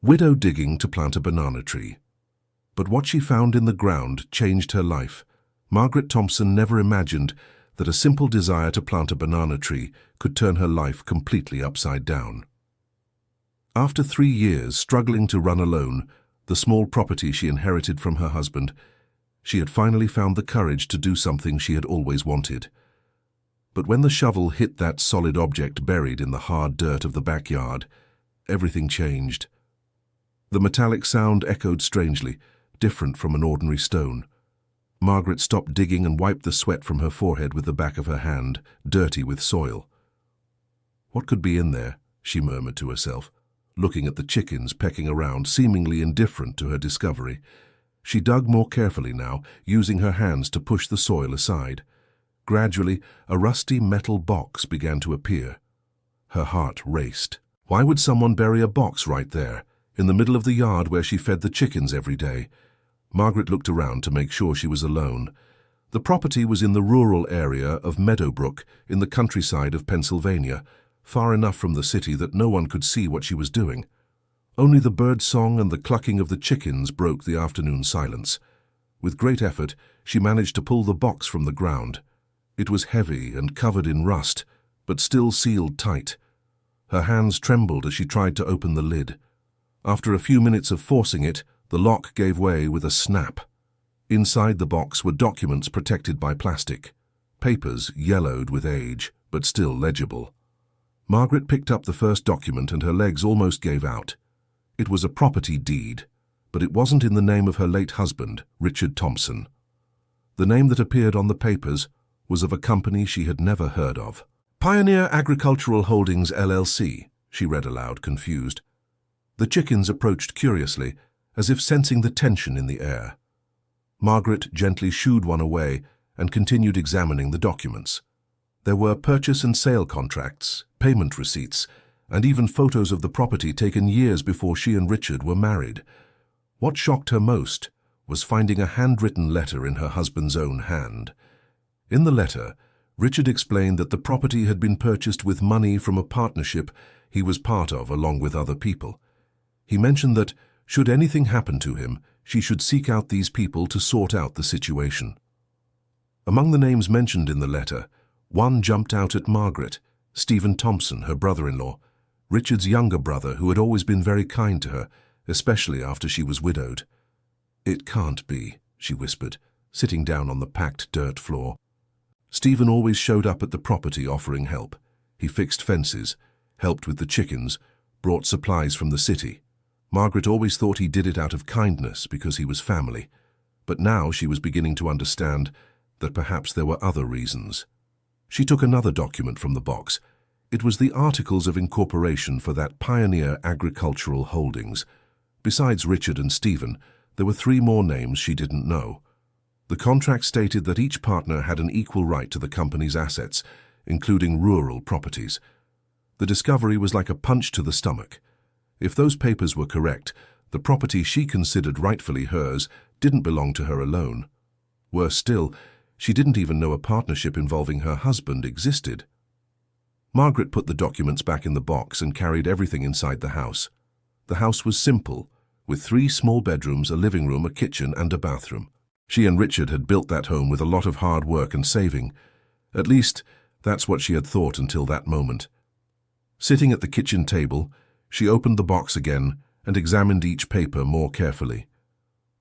Widow digging to plant a banana tree. But what she found in the ground changed her life. Margaret Thompson never imagined that a simple desire to plant a banana tree could turn her life completely upside down. After 3 years struggling to run alone, the small property she inherited from her husband, she had finally found the courage to do something she had always wanted. But when the shovel hit that solid object buried in the hard dirt of the backyard, everything changed. The metallic sound echoed strangely, different from an ordinary stone. Margaret stopped digging and wiped the sweat from her forehead with the back of her hand, dirty with soil. What could be in there? She murmured to herself, looking at the chickens pecking around, seemingly indifferent to her discovery. She dug more carefully now, using her hands to push the soil aside. Gradually, a rusty metal box began to appear. Her heart raced. Why would someone bury a box right there, in the middle of the yard where she fed the chickens every day? Margaret looked around to make sure she was alone. The property was in the rural area of Meadowbrook, in the countryside of Pennsylvania, far enough from the city that no one could see what she was doing. Only the bird song and the clucking of the chickens broke the afternoon silence. With great effort, she managed to pull the box from the ground. It was heavy and covered in rust, but still sealed tight. Her hands trembled as she tried to open the lid. After a few minutes of forcing it, the lock gave way with a snap. Inside the box were documents protected by plastic, papers yellowed with age, but still legible. Margaret picked up the first document and her legs almost gave out. It was a property deed, but it wasn't in the name of her late husband, Richard Thompson. The name that appeared on the papers was of a company she had never heard of. Pioneer Agricultural Holdings, LLC, she read aloud, confused. The chickens approached curiously, as if sensing the tension in the air. Margaret gently shooed one away and continued examining the documents. There were purchase and sale contracts, payment receipts, and even photos of the property taken years before she and Richard were married. What shocked her most was finding a handwritten letter in her husband's own hand. In the letter, Richard explained that the property had been purchased with money from a partnership he was part of along with other people. He mentioned that, should anything happen to him, she should seek out these people to sort out the situation. Among the names mentioned in the letter, one jumped out at Margaret, Stephen Thompson, her brother-in-law, Richard's younger brother who had always been very kind to her, especially after she was widowed. "It can't be," she whispered, sitting down on the packed dirt floor. Stephen always showed up at the property offering help. He fixed fences, helped with the chickens, brought supplies from the city. Margaret always thought he did it out of kindness because he was family, but now she was beginning to understand that perhaps there were other reasons. She took another document from the box. It was the Articles of Incorporation for that Pioneer Agricultural Holdings. Besides Richard and Stephen, there were 3 more names she didn't know. The contract stated that each partner had an equal right to the company's assets, including rural properties. The discovery was like a punch to the stomach. If those papers were correct, the property she considered rightfully hers didn't belong to her alone. Worse still, she didn't even know a partnership involving her husband existed. Margaret put the documents back in the box and carried everything inside the house. The house was simple, with 3 small bedrooms, a living room, a kitchen, and a bathroom. She and Richard had built that home with a lot of hard work and saving. At least, that's what she had thought until that moment. Sitting at the kitchen table, she opened the box again and examined each paper more carefully.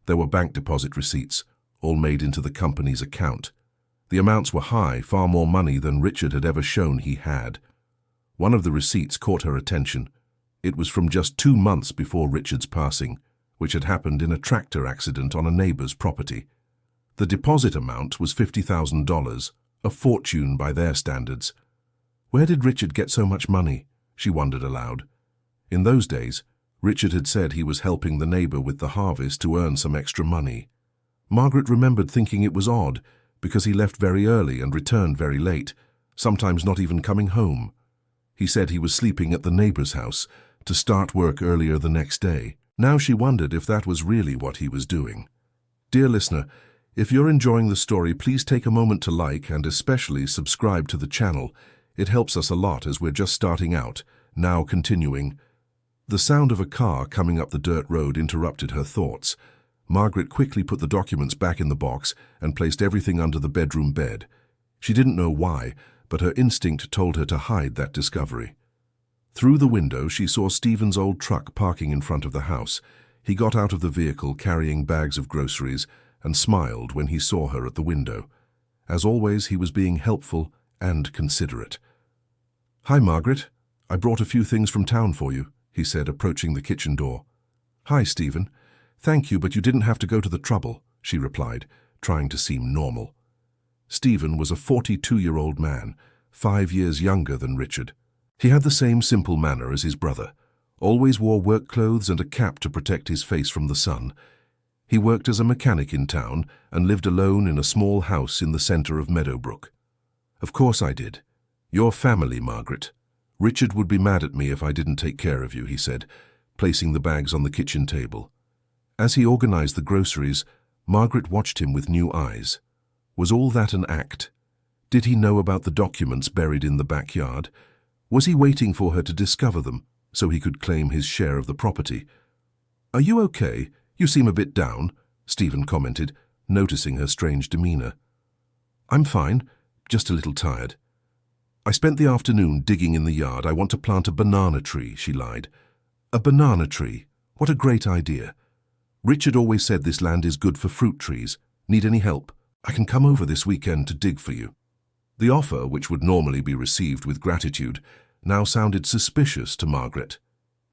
There were bank deposit receipts, all made into the company's account. The amounts were high, far more money than Richard had ever shown he had. One of the receipts caught her attention. It was from just 2 months before Richard's passing, which had happened in a tractor accident on a neighbor's property. The deposit amount was $50,000, a fortune by their standards. Where did Richard get so much money? She wondered aloud. In those days, Richard had said he was helping the neighbor with the harvest to earn some extra money. Margaret remembered thinking it was odd, because he left very early and returned very late, sometimes not even coming home. He said he was sleeping at the neighbor's house to start work earlier the next day. Now she wondered if that was really what he was doing. Dear listener, if you're enjoying the story, please take a moment to like and especially subscribe to the channel. It helps us a lot as we're just starting out, now continuing. The sound of a car coming up the dirt road interrupted her thoughts. Margaret quickly put the documents back in the box and placed everything under the bedroom bed. She didn't know why, but her instinct told her to hide that discovery. Through the window, she saw Stephen's old truck parking in front of the house. He got out of the vehicle carrying bags of groceries and smiled when he saw her at the window. As always, he was being helpful and considerate. "Hi, Margaret. I brought a few things from town for you," he said, approaching the kitchen door. "Hi, Stephen. Thank you, but you didn't have to go to the trouble," she replied, trying to seem normal. Stephen was a 42-year-old man, 5 years younger than Richard. He had the same simple manner as his brother, always wore work clothes and a cap to protect his face from the sun. He worked as a mechanic in town and lived alone in a small house in the center of Meadowbrook. "Of course I did. Your family, Margaret. Richard would be mad at me if I didn't take care of you," he said, placing the bags on the kitchen table. As he organized the groceries, Margaret watched him with new eyes. Was all that an act? Did he know about the documents buried in the backyard? Was he waiting for her to discover them so he could claim his share of the property? "Are you okay? You seem a bit down," Stephen commented, noticing her strange demeanor. "I'm fine, just a little tired. I spent the afternoon digging in the yard. I want to plant a banana tree," she lied. "A banana tree? What a great idea. Richard always said this land is good for fruit trees. Need any help? I can come over this weekend to dig for you." The offer, which would normally be received with gratitude, now sounded suspicious to Margaret.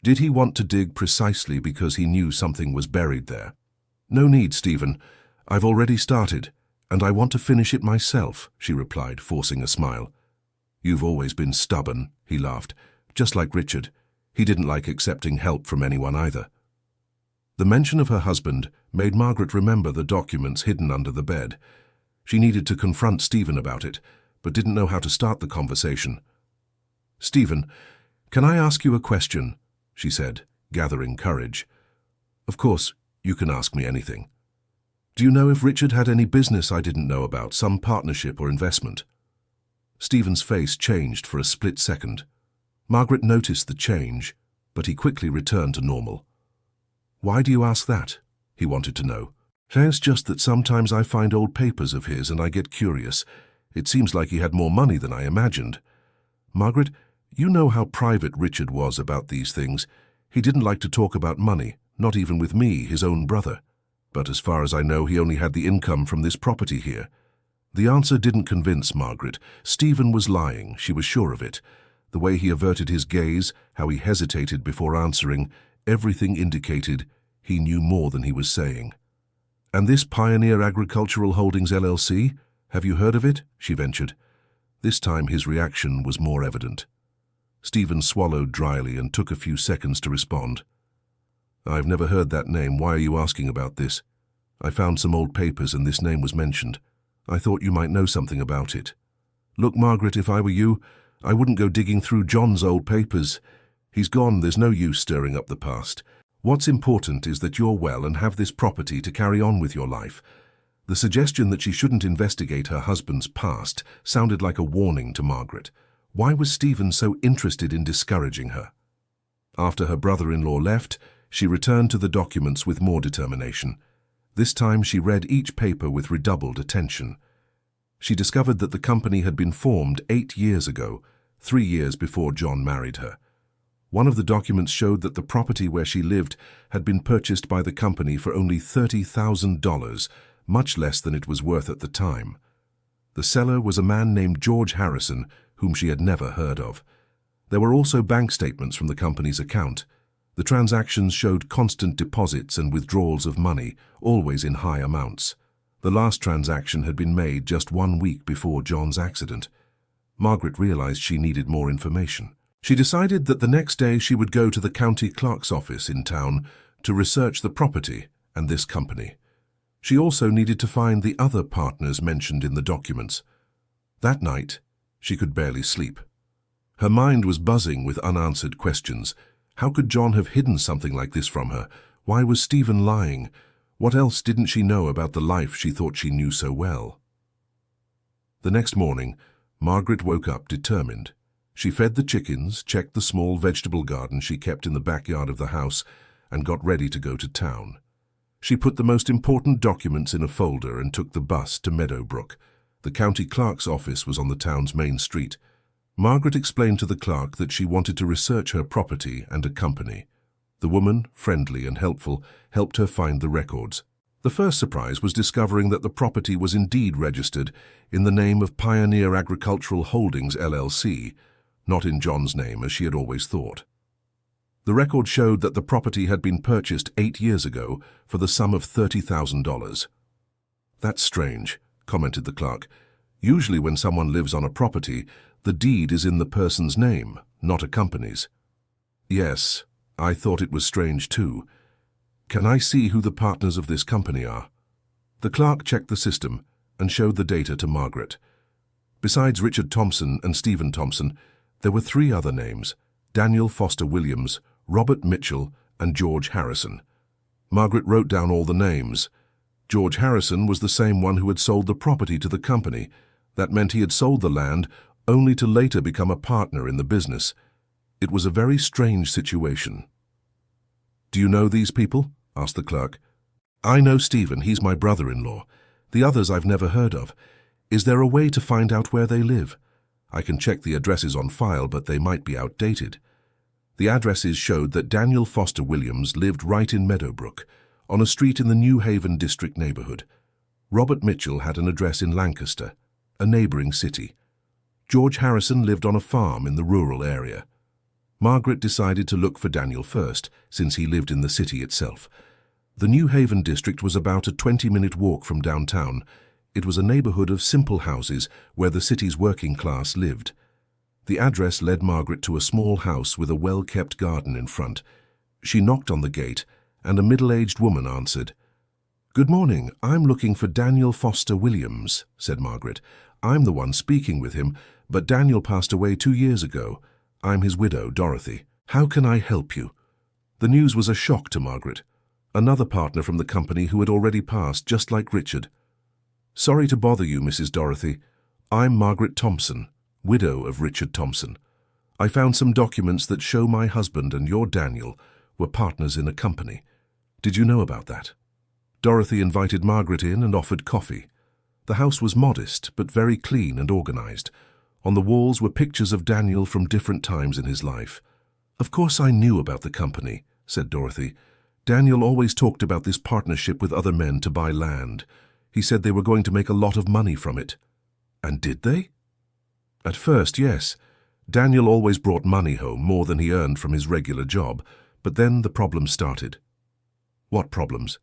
Did he want to dig precisely because he knew something was buried there? "No need, Stephen. I've already started, and I want to finish it myself," she replied, forcing a smile. "You've always been stubborn," he laughed, just like Richard. He didn't like accepting help from anyone either. The mention of her husband made Margaret remember the documents hidden under the bed. She needed to confront Stephen about it, but didn't know how to start the conversation. "Stephen, can I ask you a question?" she said, gathering courage. "Of course, you can ask me anything. Do you know if Richard had any business I didn't know about, some partnership or investment?" Stephen's face changed for a split second. Margaret noticed the change, but he quickly returned to normal. "Why do you ask that?" he wanted to know. "It's just that sometimes I find old papers of his and I get curious. It seems like he had more money than I imagined." "Margaret, you know how private Richard was about these things. He didn't like to talk about money, not even with me, his own brother. But as far as I know, he only had the income from this property here." The answer didn't convince Margaret. Stephen was lying, she was sure of it. The way he averted his gaze, how he hesitated before answering, everything indicated he knew more than he was saying. "And this Pioneer Agricultural Holdings LLC? Have you heard of it?" she ventured. This time his reaction was more evident. Stephen swallowed dryly and took a few seconds to respond. "I've never heard that name. Why are you asking about this? I found some old papers and this name was mentioned. I thought you might know something about it." "Look, Margaret, if I were you, I wouldn't go digging through John's old papers. He's gone, there's no use stirring up the past. What's important is that you're well and have this property to carry on with your life." The suggestion that she shouldn't investigate her husband's past sounded like a warning to Margaret. Why was Stephen so interested in discouraging her? After her brother-in-law left, she returned to the documents with more determination. This time she read each paper with redoubled attention. She discovered that the company had been formed 8 years ago, 3 years before John married her. One of the documents showed that the property where she lived had been purchased by the company for only $30,000, much less than it was worth at the time. The seller was a man named George Harrison, whom she had never heard of. There were also bank statements from the company's account. The transactions showed constant deposits and withdrawals of money, always in high amounts. The last transaction had been made just 1 week before John's accident. Margaret realized she needed more information. She decided that the next day she would go to the county clerk's office in town to research the property and this company. She also needed to find the other partners mentioned in the documents. That night, she could barely sleep. Her mind was buzzing with unanswered questions. How could John have hidden something like this from her? Why was Stephen lying? What else didn't she know about the life she thought she knew so well? The next morning, Margaret woke up determined. She fed the chickens, checked the small vegetable garden she kept in the backyard of the house, and got ready to go to town. She put the most important documents in a folder and took the bus to Meadowbrook. The county clerk's office was on the town's main street. Margaret explained to the clerk that she wanted to research her property and a company. The woman, friendly and helpful, helped her find the records. The first surprise was discovering that the property was indeed registered in the name of Pioneer Agricultural Holdings LLC, not in John's name as she had always thought. The record showed that the property had been purchased 8 years ago for the sum of $30,000. "That's strange," commented the clerk. "Usually when someone lives on a property, the deed is in the person's name, not a company's." "Yes, I thought it was strange too. Can I see who the partners of this company are?" The clerk checked the system and showed the data to Margaret. Besides Richard Thompson and Stephen Thompson, there were 3 other names: Daniel Foster Williams, Robert Mitchell, and George Harrison. Margaret wrote down all the names. George Harrison was the same one who had sold the property to the company. That meant he had sold the land only to later become a partner in the business. It was a very strange situation. "Do you know these people?" asked the clerk. "I know Stephen, he's my brother-in-law. The others I've never heard of. Is there a way to find out where they live? I can check the addresses on file, but they might be outdated." The addresses showed that Daniel Foster Williams lived right in Meadowbrook, on a street in the New Haven district neighborhood. Robert Mitchell had an address in Lancaster, a neighboring city. George Harrison lived on a farm in the rural area. Margaret decided to look for Daniel first, since he lived in the city itself. The New Haven district was about a 20-minute walk from downtown. It was a neighborhood of simple houses where the city's working class lived. The address led Margaret to a small house with a well-kept garden in front. She knocked on the gate, and a middle-aged woman answered. "Good morning, I'm looking for Daniel Foster Williams," said Margaret. "I'm the one speaking with him, but Daniel passed away 2 years ago. I'm his widow, Dorothy. How can I help you?" The news was a shock to Margaret. Another partner from the company who had already passed, just like Richard. "Sorry to bother you, Mrs. Dorothy. I'm Margaret Thompson, widow of Richard Thompson. I found some documents that show my husband and your Daniel were partners in a company. Did you know about that?" Dorothy invited Margaret in and offered coffee. The house was modest, but very clean and organized. On the walls were pictures of Daniel from different times in his life. "Of course I knew about the company," said Dorothy. "Daniel always talked about this partnership with other men to buy land. He said they were going to make a lot of money from it." "And did they?" "At first, yes. Daniel always brought money home, more than he earned from his regular job. But then the problems started." "What problems?"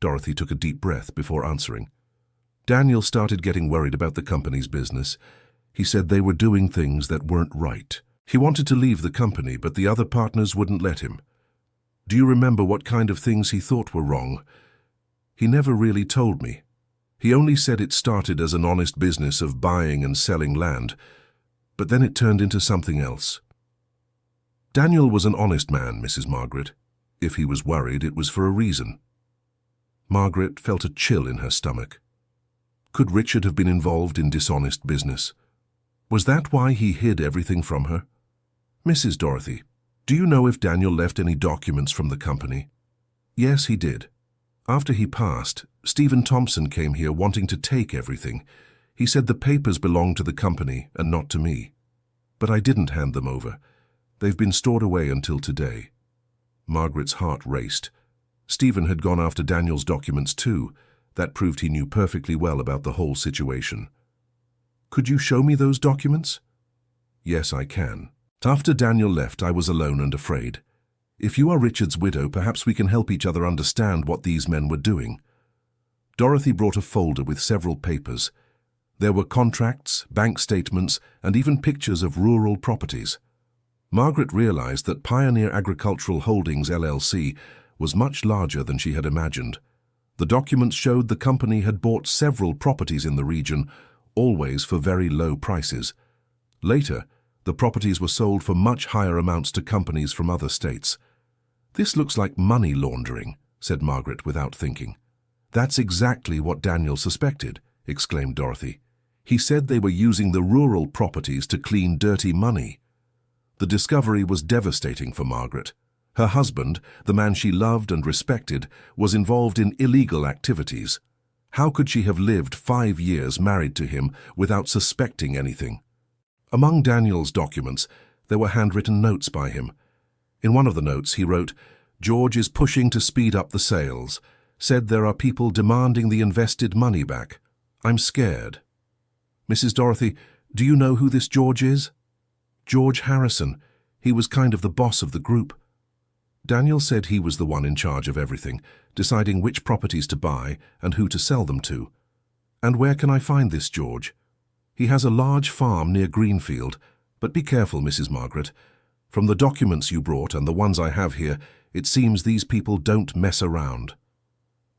Dorothy took a deep breath before answering. "Daniel started getting worried about the company's business. He said they were doing things that weren't right. He wanted to leave the company, but the other partners wouldn't let him." "Do you remember what kind of things he thought were wrong?" "He never really told me. He only said it started as an honest business of buying and selling land, but then it turned into something else." "Daniel was an honest man, Mrs. Margaret. If he was worried, it was for a reason." Margaret felt a chill in her stomach. Could Richard have been involved in dishonest business? Was that why he hid everything from her? "Mrs. Dorothy, do you know if Daniel left any documents from the company?" "Yes, he did. After he passed, Stephen Thompson came here wanting to take everything. He said the papers belonged to the company and not to me. But I didn't hand them over. They've been stored away until today." Margaret's heart raced. Stephen had gone after Daniel's documents too. That proved he knew perfectly well about the whole situation. "Could you show me those documents?" "Yes, I can. After Daniel left, I was alone and afraid. If you are Richard's widow, perhaps we can help each other understand what these men were doing." Dorothy brought a folder with several papers. There were contracts, bank statements, and even pictures of rural properties. Margaret realized that Pioneer Agricultural Holdings LLC was much larger than she had imagined. The documents showed the company had bought several properties in the region, always for very low prices. Later, the properties were sold for much higher amounts to companies from other states. "This looks like money laundering," said Margaret without thinking. "That's exactly what Daniel suspected," exclaimed Dorothy. "He said they were using the rural properties to clean dirty money." The discovery was devastating for Margaret. Her husband, the man she loved and respected, was involved in illegal activities. How could she have lived 5 years married to him without suspecting anything? Among Daniel's documents, there were handwritten notes by him. In one of the notes, he wrote, "George is pushing to speed up the sales. Said there are people demanding the invested money back. I'm scared." "Mrs. Dorothy, do you know who this George is?" "George Harrison. He was kind of the boss of the group." Daniel said he was the one in charge of everything, deciding which properties to buy and who to sell them to. "And where can I find this George?" "He has a large farm near Greenfield, but be careful, Mrs. Margaret. From the documents you brought and the ones I have here, it seems these people don't mess around."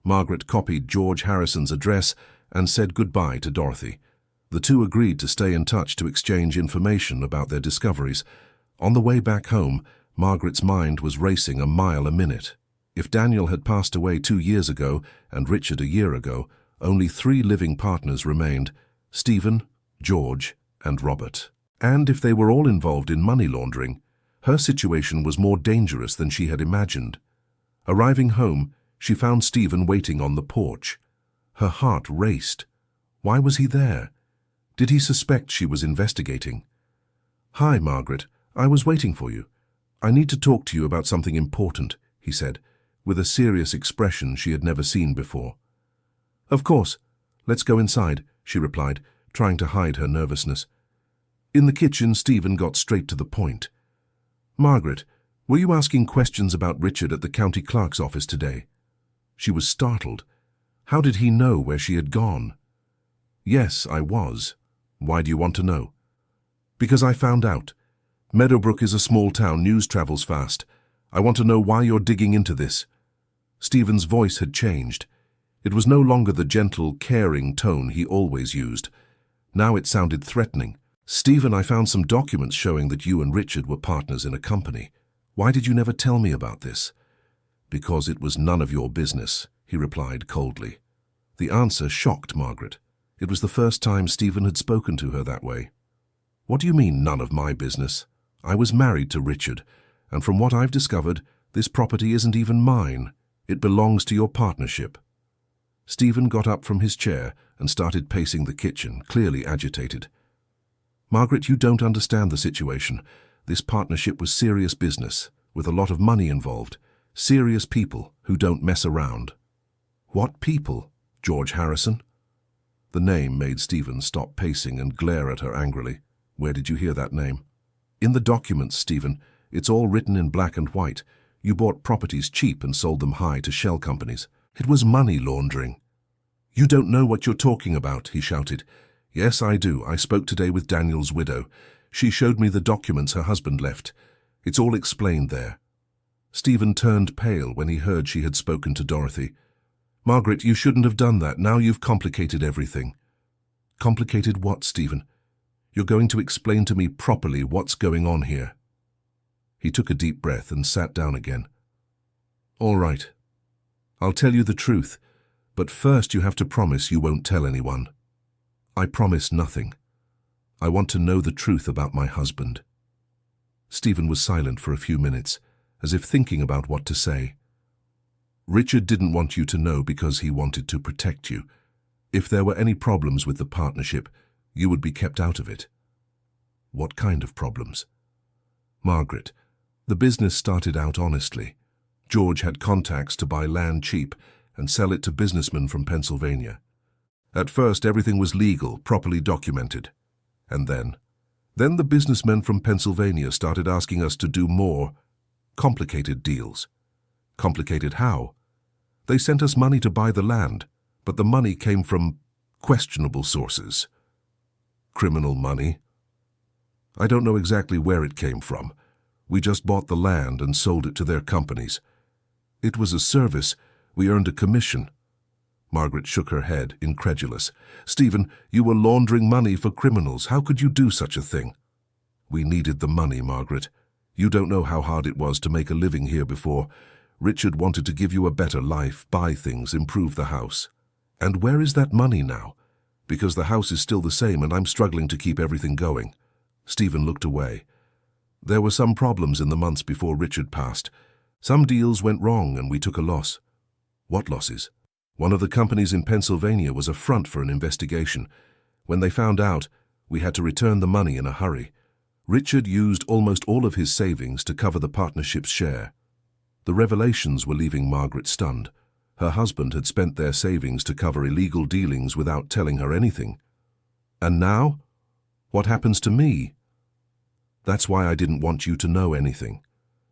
Margaret copied George Harrison's address and said goodbye to Dorothy. The two agreed to stay in touch to exchange information about their discoveries. On the way back home, Margaret's mind was racing a mile a minute. If Daniel had passed away 2 years ago and Richard a year ago, only 3 living partners remained: Stephen, George, and Robert. And if they were all involved in money laundering, her situation was more dangerous than she had imagined. Arriving home, she found Stephen waiting on the porch. Her heart raced. Why was he there? Did he suspect she was investigating? "Hi, Margaret. I was waiting for you. I need to talk to you about something important," he said, with a serious expression she had never seen before. "Of course. Let's go inside," she replied, trying to hide her nervousness. In the kitchen, Stephen got straight to the point. "Margaret, were you asking questions about Richard at the county clerk's office today?" She was startled. How did he know where she had gone? "Yes, I was. Why do you want to know?" "Because I found out. Meadowbrook is a small town, news travels fast. I want to know why you're digging into this." Stephen's voice had changed. It was no longer the gentle, caring tone he always used. Now it sounded threatening. "Stephen, I found some documents showing that you and Richard were partners in a company. Why did you never tell me about this?" "Because it was none of your business," he replied coldly. The answer shocked Margaret. It was the first time Stephen had spoken to her that way. "What do you mean, none of my business? I was married to Richard, and from what I've discovered, this property isn't even mine. It belongs to your partnership." Stephen got up from his chair and started pacing the kitchen, clearly agitated. "Margaret, you don't understand the situation. This partnership was serious business, with a lot of money involved. Serious people who don't mess around." "What people? George Harrison?" The name made Stephen stop pacing and glare at her angrily. "Where did you hear that name?" "In the documents, Stephen. It's all written in black and white. You bought properties cheap and sold them high to shell companies. It was money laundering." "You don't know what you're talking about," he shouted. "Yes, I do. I spoke today with Daniel's widow. She showed me the documents her husband left. It's all explained there." Stephen turned pale when he heard she had spoken to Dorothy. "Margaret, you shouldn't have done that. Now you've complicated everything." "Complicated what, Stephen? You're going to explain to me properly what's going on here." He took a deep breath and sat down again. "All right. I'll tell you the truth, but first you have to promise you won't tell anyone." "I promise nothing. I want to know the truth about my husband." Stephen was silent for a few minutes, as if thinking about what to say. "Richard didn't want you to know because he wanted to protect you. If there were any problems with the partnership, you would be kept out of it." "What kind of problems?" "Margaret, the business started out honestly. George had contacts to buy land cheap and sell it to businessmen from Pennsylvania. At first, everything was legal, properly documented. And then the businessmen from Pennsylvania started asking us to do more complicated deals." "Complicated how?" "They sent us money to buy the land, but the money came from questionable sources." "Criminal money?" "I don't know exactly where it came from. We just bought the land and sold it to their companies. It was a service. We earned a commission." Margaret shook her head, incredulous. "Stephen, you were laundering money for criminals. How could you do such a thing?" "We needed the money, Margaret. You don't know how hard it was to make a living here before. Richard wanted to give you a better life, buy things, improve the house. And where is that money now? Because the house is still the same and I'm struggling to keep everything going." Stephen looked away. There were some problems in the months before Richard passed. Some deals went wrong and we took a loss. What losses? One of the companies in Pennsylvania was a front for an investigation. When they found out, we had to return the money in a hurry. Richard used almost all of his savings to cover the partnership's share. The revelations were leaving Margaret stunned. Her husband had spent their savings to cover illegal dealings without telling her anything. And now? What happens to me? That's why I didn't want you to know anything.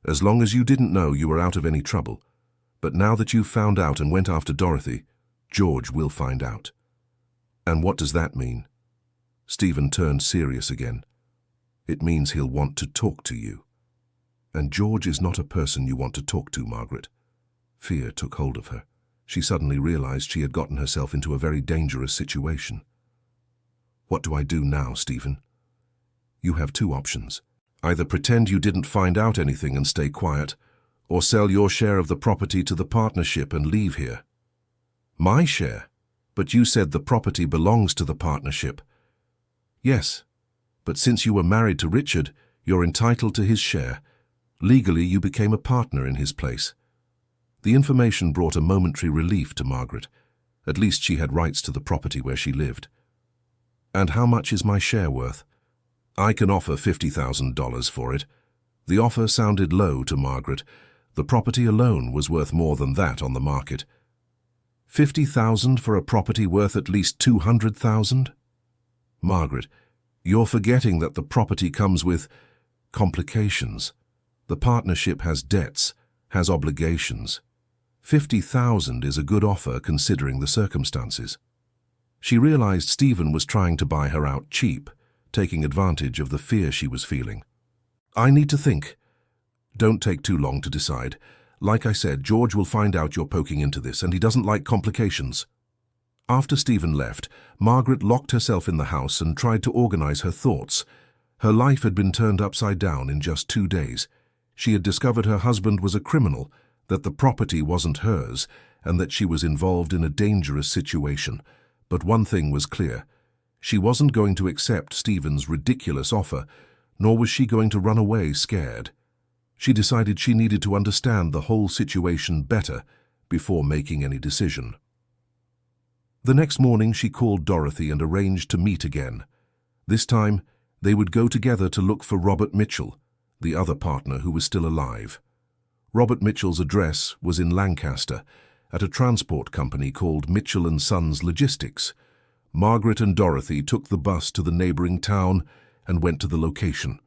As long as you didn't know, you were out of any trouble. But now that you've found out and went after Dorothy, George will find out. And what does that mean? Stephen turned serious again. It means he'll want to talk to you. And George is not a person you want to talk to, Margaret. Fear took hold of her. She suddenly realized she had gotten herself into a very dangerous situation. What do I do now, Stephen? You have two options. Either pretend you didn't find out anything and stay quiet, or sell your share of the property to the partnership and leave here. My share? But you said the property belongs to the partnership. Yes, but since you were married to Richard, you're entitled to his share. Legally, you became a partner in his place. The information brought a momentary relief to Margaret. At least she had rights to the property where she lived. And how much is my share worth? I can offer $50,000 for it. The offer sounded low to Margaret. The property alone was worth more than that on the market. $50,000 for a property worth at least $200,000? Margaret, you're forgetting that the property comes with complications. The partnership has debts, has obligations. $50,000 is a good offer considering the circumstances. She realized Stephen was trying to buy her out cheap, taking advantage of the fear she was feeling. I need to think. Don't take too long to decide. Like I said, George will find out you're poking into this, and he doesn't like complications. After Stephen left, Margaret locked herself in the house and tried to organize her thoughts. Her life had been turned upside down in just 2 days. She had discovered her husband was a criminal, that the property wasn't hers, and that she was involved in a dangerous situation. But one thing was clear. She wasn't going to accept Stephen's ridiculous offer, nor was she going to run away scared. She decided she needed to understand the whole situation better before making any decision. The next morning she called Dorothy and arranged to meet again. This time, they would go together to look for Robert Mitchell, the other partner who was still alive. Robert Mitchell's address was in Lancaster, at a transport company called Mitchell & Sons Logistics. Margaret and Dorothy took the bus to the neighboring town and went to the location.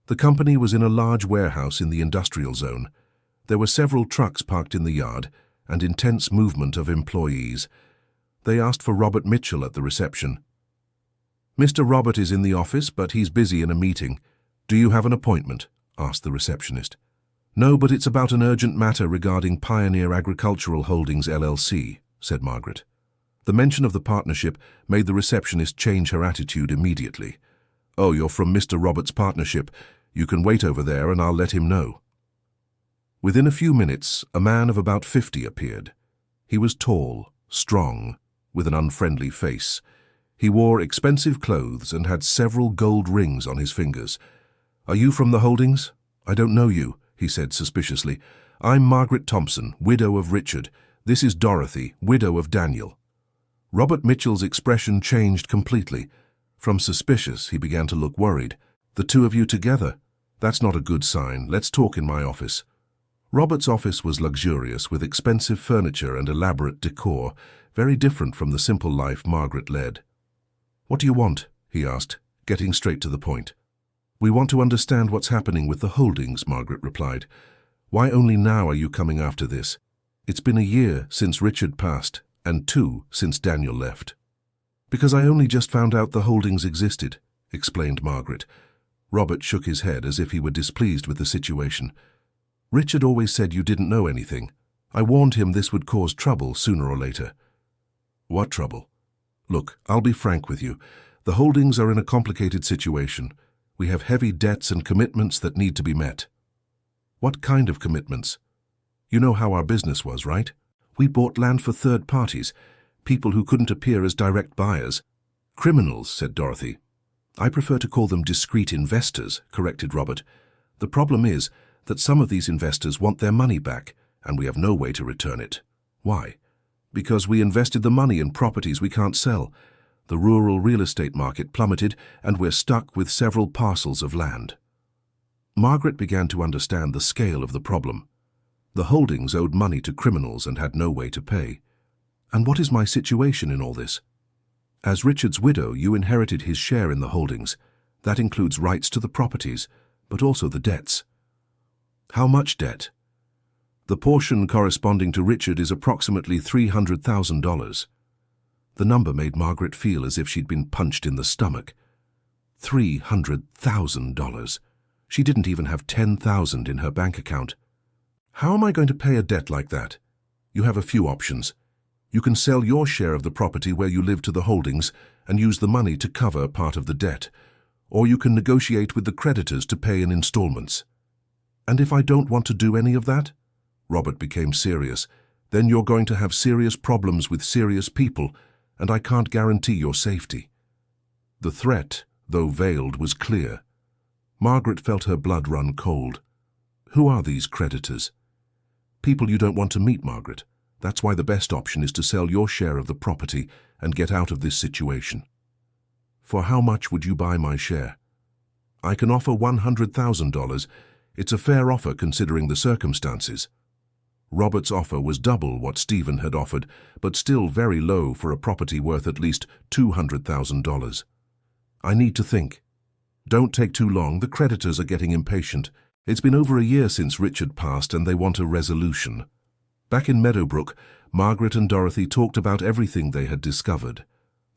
The company was in a large warehouse in the industrial zone. There were several trucks parked in the yard and intense movement of employees. They asked for Robert Mitchell at the reception. Mr. Robert is in the office, but he's busy in a meeting. Do you have an appointment? Asked the receptionist. No, but it's about an urgent matter regarding Pioneer Agricultural Holdings LLC, said Margaret. The mention of the partnership made the receptionist change her attitude immediately. Oh, you're from Mr. Robert's partnership. You can wait over there and I'll let him know. Within a few minutes, a man of about 50 appeared. He was tall, strong, with an unfriendly face. He wore expensive clothes and had several gold rings on his fingers. Are you from the Holdings? I don't know you, he said suspiciously. I'm Margaret Thompson, widow of Richard. This is Dorothy, widow of Daniel. Robert Mitchell's expression changed completely. From suspicious, he began to look worried. The two of you together? That's not a good sign. Let's talk in my office. Robert's office was luxurious, with expensive furniture and elaborate decor, very different from the simple life Margaret led. What do you want? He asked, getting straight to the point. We want to understand what's happening with the Holdings, Margaret replied. Why only now are you coming after this? It's been a year since Richard passed, and 2 since Daniel left. Because I only just found out the Holdings existed, explained Margaret. Robert shook his head as if he were displeased with the situation. Richard always said you didn't know anything. I warned him this would cause trouble sooner or later. What trouble? Look, I'll be frank with you. The Holdings are in a complicated situation. We have heavy debts and commitments that need to be met. What kind of commitments? You know how our business was, right? We bought land for third parties, people who couldn't appear as direct buyers. Criminals, said Dorothy. I prefer to call them discreet investors, corrected Robert. The problem is that some of these investors want their money back, and we have no way to return it. Why? Because we invested the money in properties we can't sell. The rural real estate market plummeted, and we're stuck with several parcels of land. Margaret began to understand the scale of the problem. The holdings owed money to criminals and had no way to pay. And what is my situation in all this? As Richard's widow, you inherited his share in the holdings. That includes rights to the properties, but also the debts. How much debt? The portion corresponding to Richard is approximately $300,000. The number made Margaret feel as if she'd been punched in the stomach. $300,000. She didn't even have $10,000 in her bank account. How am I going to pay a debt like that? You have a few options. You can sell your share of the property where you live to the holdings and use the money to cover part of the debt, or you can negotiate with the creditors to pay in installments. And if I don't want to do any of that? Robert became serious. Then you're going to have serious problems with serious people, and I can't guarantee your safety. The threat, though veiled, was clear. Margaret felt her blood run cold. Who are these creditors? People you don't want to meet, Margaret. That's why the best option is to sell your share of the property and get out of this situation. For how much would you buy my share? I can offer $100,000. It's a fair offer considering the circumstances. Robert's offer was double what Stephen had offered, but still very low for a property worth at least $200,000. I need to think. Don't take too long, the creditors are getting impatient. It's been over a year since Richard passed and they want a resolution. Back in Meadowbrook, Margaret and Dorothy talked about everything they had discovered.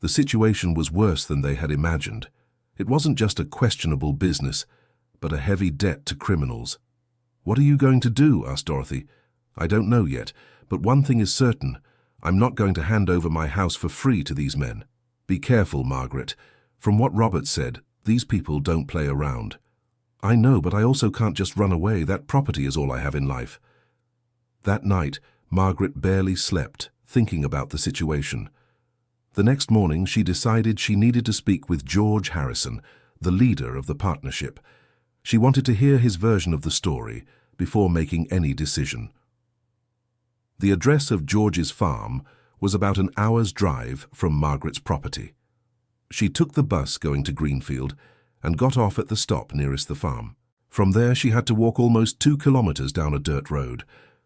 The situation was worse than they had imagined. It wasn't just a questionable business, but a heavy debt to criminals. What are you going to do? Asked Dorothy. I don't know yet, but one thing is certain. I'm not going to hand over my house for free to these men. Be careful, Margaret. From what Robert said, these people don't play around. I know, but I also can't just run away. That property is all I have in life. That night, Margaret barely slept, thinking about the situation. The next morning, she decided she needed to speak with George Harrison, the leader of the partnership. She wanted to hear his version of the story before making any decision. The address of George's farm was about an hour's drive from Margaret's property. She took the bus going to Greenfield and got off at the stop nearest the farm. From there, she had to walk almost 2 kilometers down a dirt road.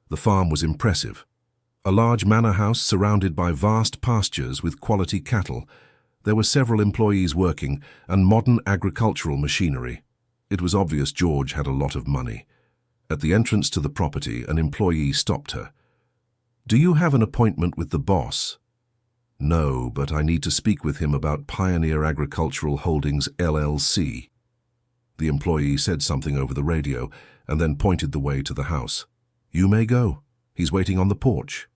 The farm was impressive. A large manor house surrounded by vast pastures with quality cattle. There were several employees working and modern agricultural machinery. It was obvious George had a lot of money. At the entrance to the property, an employee stopped her. Do you have an appointment with the boss? No, but I need to speak with him about Pioneer Agricultural Holdings, LLC. The employee said something over the radio and then pointed the way to the house. You may go. He's waiting on the porch.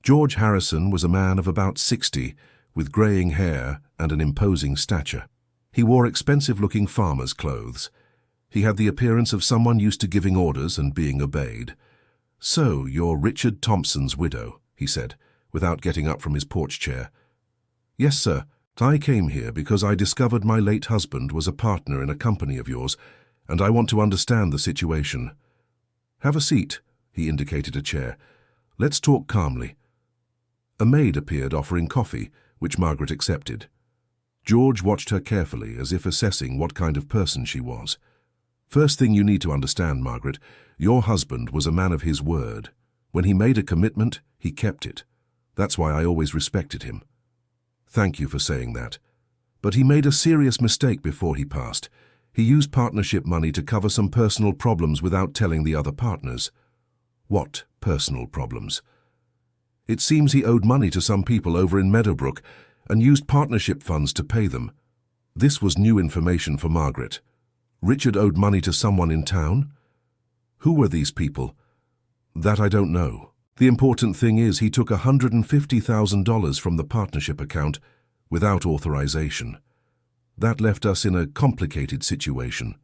George Harrison was a man of about 60, with graying hair and an imposing stature. He wore expensive-looking farmer's clothes. He had the appearance of someone used to giving orders and being obeyed. So, you're Richard Thompson's widow, he said, without getting up from his porch chair. Yes, sir. I came here because I discovered my late husband was a partner in a company of yours, and I want to understand the situation. Have a seat, he indicated a chair. Let's talk calmly. A maid appeared offering coffee, which Margaret accepted. George watched her carefully, as if assessing what kind of person she was. First thing you need to understand, Margaret, your husband was a man of his word. When he made a commitment, he kept it. That's why I always respected him. Thank you for saying that. But he made a serious mistake before he passed. He used partnership money to cover some personal problems without telling the other partners. What personal problems? It seems he owed money to some people over in Meadowbrook and used partnership funds to pay them. This was new information for Margaret. Richard owed money to someone in town? Who were these people? That I don't know. The important thing is he took $150,000 from the partnership account without authorization. That left us in a complicated situation.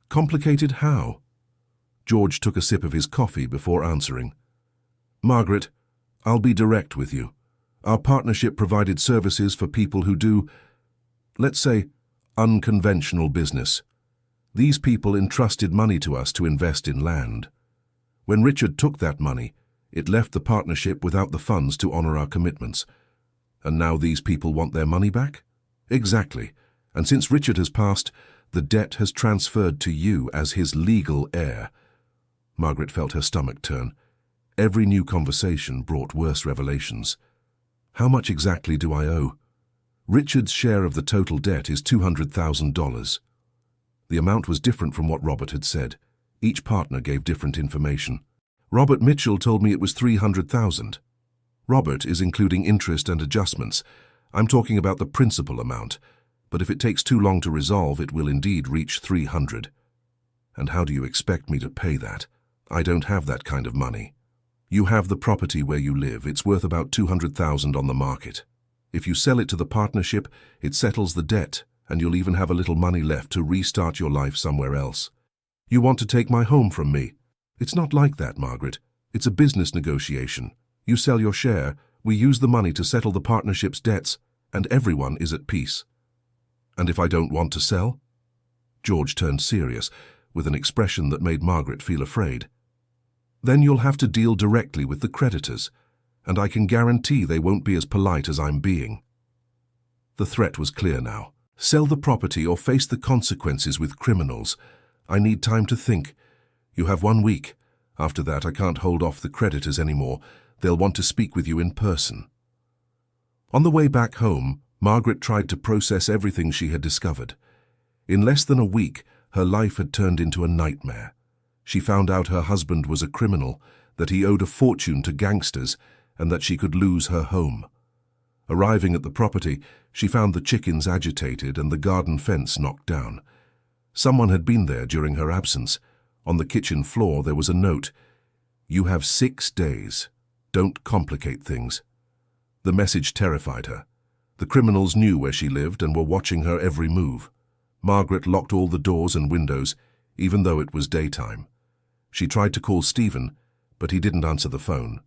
Complicated how? George took a sip of his coffee before answering. Margaret, I'll be direct with you. Our partnership provided services for people who do, let's say, unconventional business. These people entrusted money to us to invest in land. When Richard took that money, it left the partnership without the funds to honor our commitments. And now these people want their money back? Exactly. And since Richard has passed, the debt has transferred to you as his legal heir. Margaret felt her stomach turn. Every new conversation brought worse revelations. How much exactly do I owe? Richard's share of the total debt is $200,000. The amount was different from what Robert had said. Each partner gave different information. Robert Mitchell told me it was $300,000. Robert is including interest and adjustments. I'm talking about the principal amount, but if it takes too long to resolve, it will indeed reach $300,000. And how do you expect me to pay that? I don't have that kind of money. You have the property where you live. It's worth about $200,000 on the market. If you sell it to the partnership, it settles the debt, and you'll even have a little money left to restart your life somewhere else. You want to take my home from me? It's not like that, Margaret. It's a business negotiation. You sell your share, we use the money to settle the partnership's debts, and everyone is at peace. And if I don't want to sell? George turned serious, with an expression that made Margaret feel afraid. Then you'll have to deal directly with the creditors, and I can guarantee they won't be as polite as I'm being. The threat was clear now. Sell the property or face the consequences with criminals. I need time to think. You have 1 week. After that, I can't hold off the creditors anymore. They'll want to speak with you in person. On the way back home, Margaret tried to process everything she had discovered. In less than a week, her life had turned into a nightmare. She found out her husband was a criminal, that he owed a fortune to gangsters, and that she could lose her home. Arriving at the property, she found the chickens agitated and the garden fence knocked down. Someone had been there during her absence. On the kitchen floor there was a note. "You have 6 days. Don't complicate things." The message terrified her. The criminals knew where she lived and were watching her every move. Margaret locked all the doors and windows, even though it was daytime. She tried to call Stephen, but he didn't answer the phone.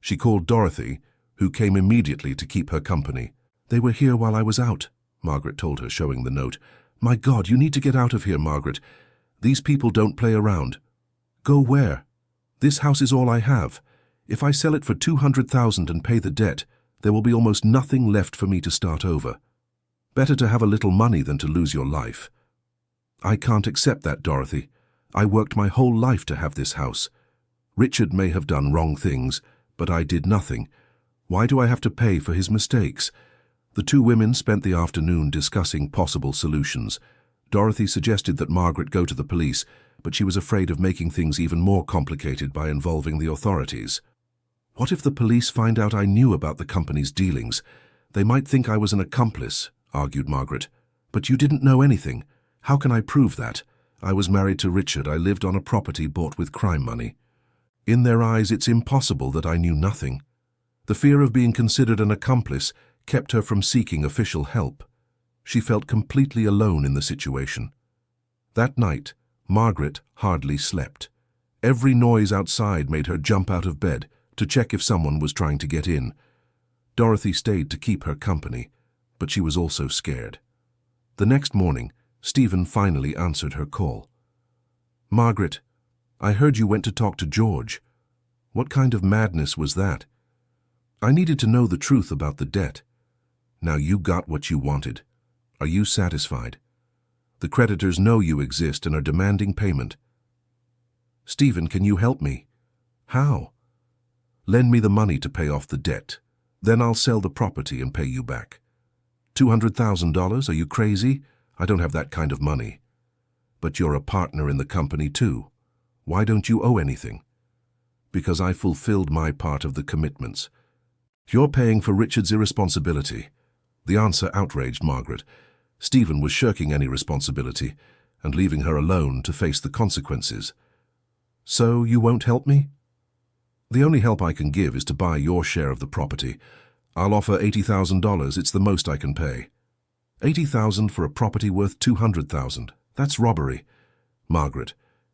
She called Dorothy, who came immediately to keep her company. "They were here while I was out," Margaret told her, showing the note. "My God, you need to get out of here, Margaret. These people don't play around." "Go where?" "This house is all I have. If I sell it for $200,000 and pay the debt, there will be almost nothing left for me to start over. Better to have a little money than to lose your life." "I can't accept that, Dorothy. I worked my whole life to have this house. Richard may have done wrong things, but I did nothing. Why do I have to pay for his mistakes?" The two women spent the afternoon discussing possible solutions. Dorothy suggested that Margaret go to the police, but she was afraid of making things even more complicated by involving the authorities. "What if the police find out I knew about the company's dealings? They might think I was an accomplice," argued Margaret. "But you didn't know anything. How can I prove that? I was married to Richard. I lived on a property bought with crime money. In their eyes, it's impossible that I knew nothing." The fear of being considered an accomplice kept her from seeking official help. She felt completely alone in the situation. That night, Margaret hardly slept. Every noise outside made her jump out of bed to check if someone was trying to get in. Dorothy stayed to keep her company, but she was also scared. The next morning, Stephen finally answered her call. "Margaret, I heard you went to talk to George. What kind of madness was that?" "I needed to know the truth about the debt." "Now you got what you wanted. Are you satisfied?" "The creditors know you exist and are demanding payment." "Stephen, can you help me?" "How?" "Lend me the money to pay off the debt. Then I'll sell the property and pay you back." $200,000? Are you crazy? I don't have that kind of money." "But you're a partner in the company too. Why don't you owe anything?" "Because I fulfilled my part of the commitments." "You're paying for Richard's irresponsibility." The answer outraged Margaret. Stephen was shirking any responsibility and leaving her alone to face the consequences. "So you won't help me?" "The only help I can give is to buy your share of the property. I'll offer $80,000. It's the most I can pay." $80,000 for a property worth $200,000. That's robbery. "Margaret,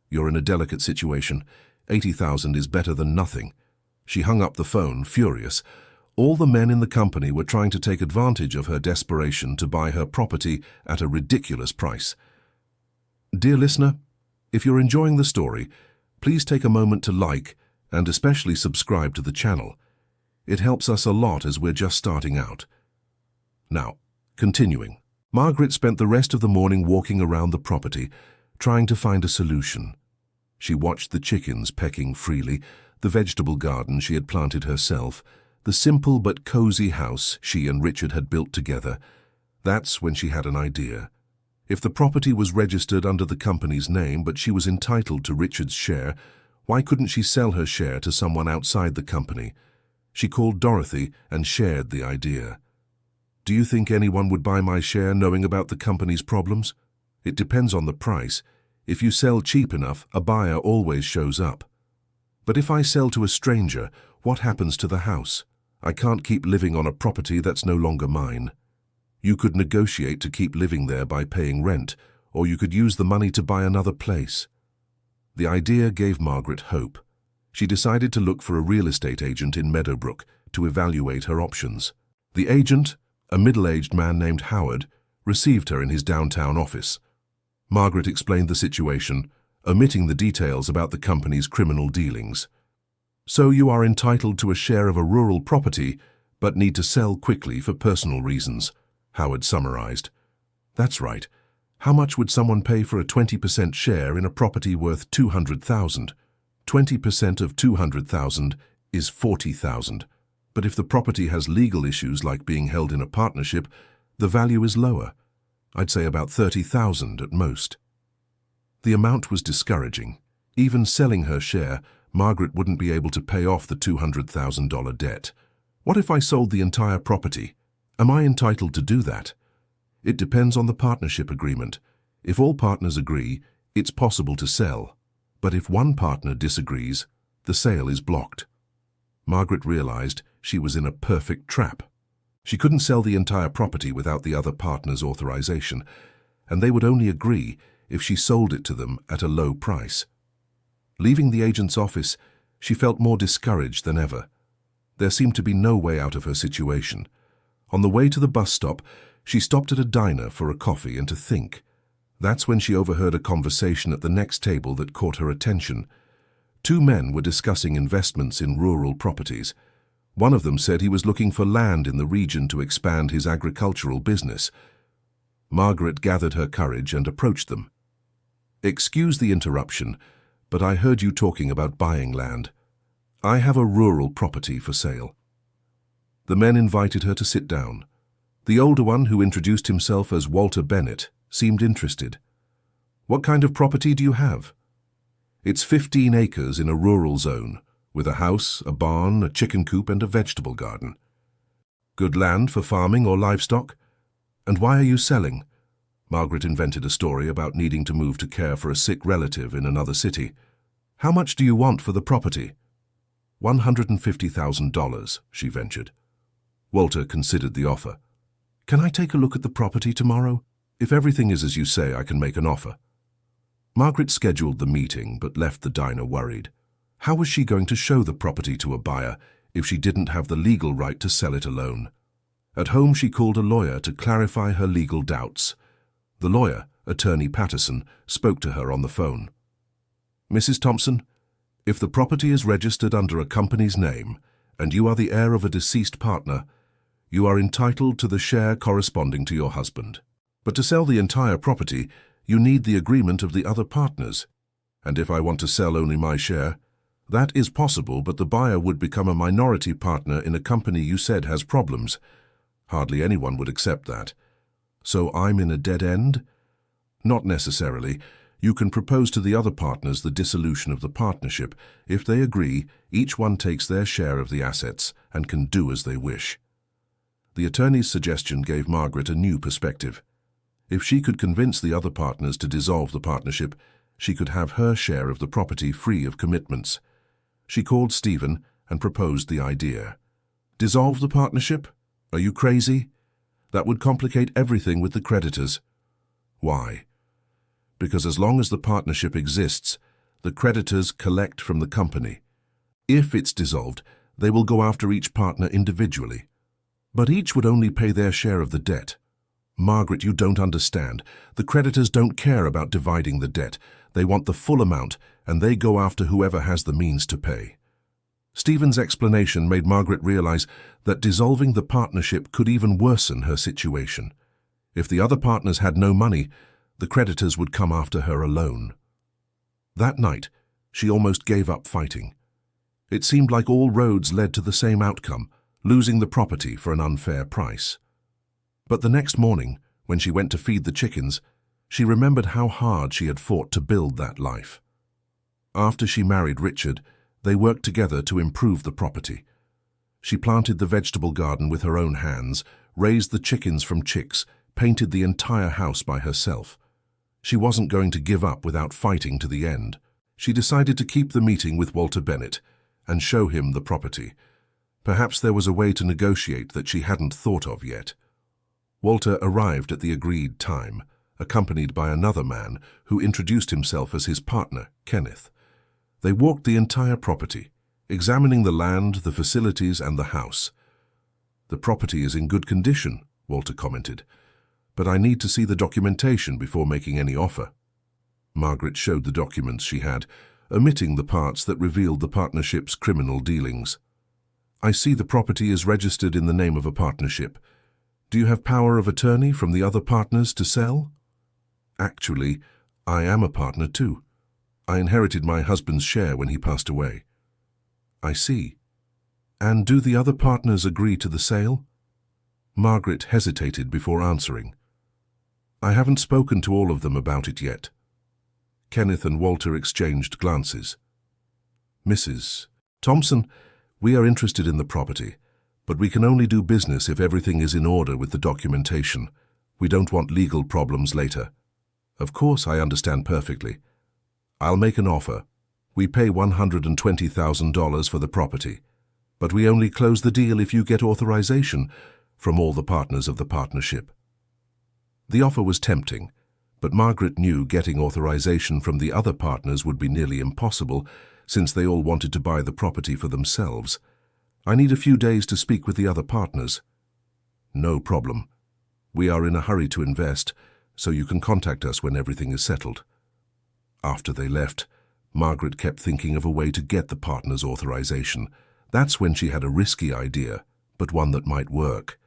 you're in a delicate situation. $80,000 is better than nothing." She hung up the phone, furious. All the men in the company were trying to take advantage of her desperation to buy her property at a ridiculous price. Dear listener, if you're enjoying the story, please take a moment to like and especially subscribe to the channel. It helps us a lot as we're just starting out. Now, continuing. Margaret spent the rest of the morning walking around the property, trying to find a solution. She watched the chickens pecking freely, the vegetable garden she had planted herself, the simple but cozy house she and Richard had built together. That's when she had an idea. If the property was registered under the company's name but she was entitled to Richard's share, why couldn't she sell her share to someone outside the company? She called Dorothy and shared the idea. Do you think anyone would buy my share knowing about the company's problems? It depends on the price. If you sell cheap enough, a buyer always shows up. But if I sell to a stranger, what happens to the house? I can't keep living on a property that's no longer mine. You could negotiate to keep living there by paying rent, or you could use the money to buy another place. The idea gave Margaret hope. She decided to look for a real estate agent in Meadowbrook to evaluate her options. The agent, a middle-aged man named Howard, received her in his downtown office. Margaret explained the situation, omitting the details about the company's criminal dealings. So you are entitled to a share of a rural property, but need to sell quickly for personal reasons, Howard summarized. That's right. How much would someone pay for a 20% share in a property worth $200,000? 20% of $200,000 is $40,000. But if the property has legal issues like being held in a partnership, the value is lower. I'd say about $30,000 at most. The amount was discouraging. Even selling her share, Margaret wouldn't be able to pay off the $200,000 debt. What if I sold the entire property? Am I entitled to do that? It depends on the partnership agreement. If all partners agree, it's possible to sell. But if one partner disagrees, the sale is blocked. Margaret realized she was in a perfect trap. She couldn't sell the entire property without the other partner's authorization, and they would only agree if she sold it to them at a low price. Leaving the agent's office, she felt more discouraged than ever. There seemed to be no way out of her situation. On the way to the bus stop, she stopped at a diner for a coffee and to think. That's when she overheard a conversation at the next table that caught her attention. Two men were discussing investments in rural properties. One of them said he was looking for land in the region to expand his agricultural business. Margaret gathered her courage and approached them. Excuse the interruption, but I heard you talking about buying land. I have a rural property for sale. The men invited her to sit down. The older one, who introduced himself as Walter Bennett, seemed interested. What kind of property do you have? It's 15 acres in a rural zone, with a house, a barn, a chicken coop and a vegetable garden. Good land for farming or livestock? And why are you selling? Margaret invented a story about needing to move to care for a sick relative in another city. How much do you want for the property? $150,000, she ventured. Walter considered the offer. Can I take a look at the property tomorrow? If everything is as you say, I can make an offer. Margaret scheduled the meeting but left the diner worried. How was she going to show the property to a buyer if she didn't have the legal right to sell it alone? At home, she called a lawyer to clarify her legal doubts. The lawyer, Attorney Patterson, spoke to her on the phone. Mrs. Thompson, if the property is registered under a company's name and you are the heir of a deceased partner, you are entitled to the share corresponding to your husband. But to sell the entire property, you need the agreement of the other partners. And if I want to sell only my share, that is possible, but the buyer would become a minority partner in a company you said has problems. Hardly anyone would accept that. So I'm in a dead end? Not necessarily. You can propose to the other partners the dissolution of the partnership. If they agree, each one takes their share of the assets and can do as they wish. The attorney's suggestion gave Margaret a new perspective. If she could convince the other partners to dissolve the partnership, she could have her share of the property free of commitments. She called Stephen and proposed the idea. Dissolve the partnership? Are you crazy? That would complicate everything with the creditors. Why? Because as long as the partnership exists, the creditors collect from the company. If it's dissolved, they will go after each partner individually. But each would only pay their share of the debt. Margaret, you don't understand. The creditors don't care about dividing the debt. They want the full amount, and they go after whoever has the means to pay. Stephen's explanation made Margaret realize that dissolving the partnership could even worsen her situation. If the other partners had no money, the creditors would come after her alone. That night, she almost gave up fighting. It seemed like all roads led to the same outcome, losing the property for an unfair price. But the next morning, when she went to feed the chickens, she remembered how hard she had fought to build that life. After she married Richard, they worked together to improve the property. She planted the vegetable garden with her own hands, raised the chickens from chicks, painted the entire house by herself. She wasn't going to give up without fighting to the end. She decided to keep the meeting with Walter Bennett and show him the property. Perhaps there was a way to negotiate that she hadn't thought of yet. Walter arrived at the agreed time, accompanied by another man who introduced himself as his partner, Kenneth. They walked the entire property, examining the land, the facilities, and the house. "The property is in good condition," Walter commented, "but I need to see the documentation before making any offer." Margaret showed the documents she had, omitting the parts that revealed the partnership's criminal dealings. "I see the property is registered in the name of a partnership. Do you have power of attorney from the other partners to sell?" "Actually, I am a partner too. I inherited my husband's share when he passed away." "I see. And do the other partners agree to the sale?" Margaret hesitated before answering. "I haven't spoken to all of them about it yet." Kenneth and Walter exchanged glances. "Mrs. Thompson, we are interested in the property, but we can only do business if everything is in order with the documentation. We don't want legal problems later." "Of course, I understand perfectly. I'll make an offer. We pay $120,000 for the property, but we only close the deal if you get authorization from all the partners of the partnership." The offer was tempting, but Margaret knew getting authorization from the other partners would be nearly impossible, since they all wanted to buy the property for themselves. "I need a few days to speak with the other partners." "No problem. We are in a hurry to invest, so you can contact us when everything is settled." After they left, Margaret kept thinking of a way to get the partners' authorization. That's when she had a risky idea, but one that might work.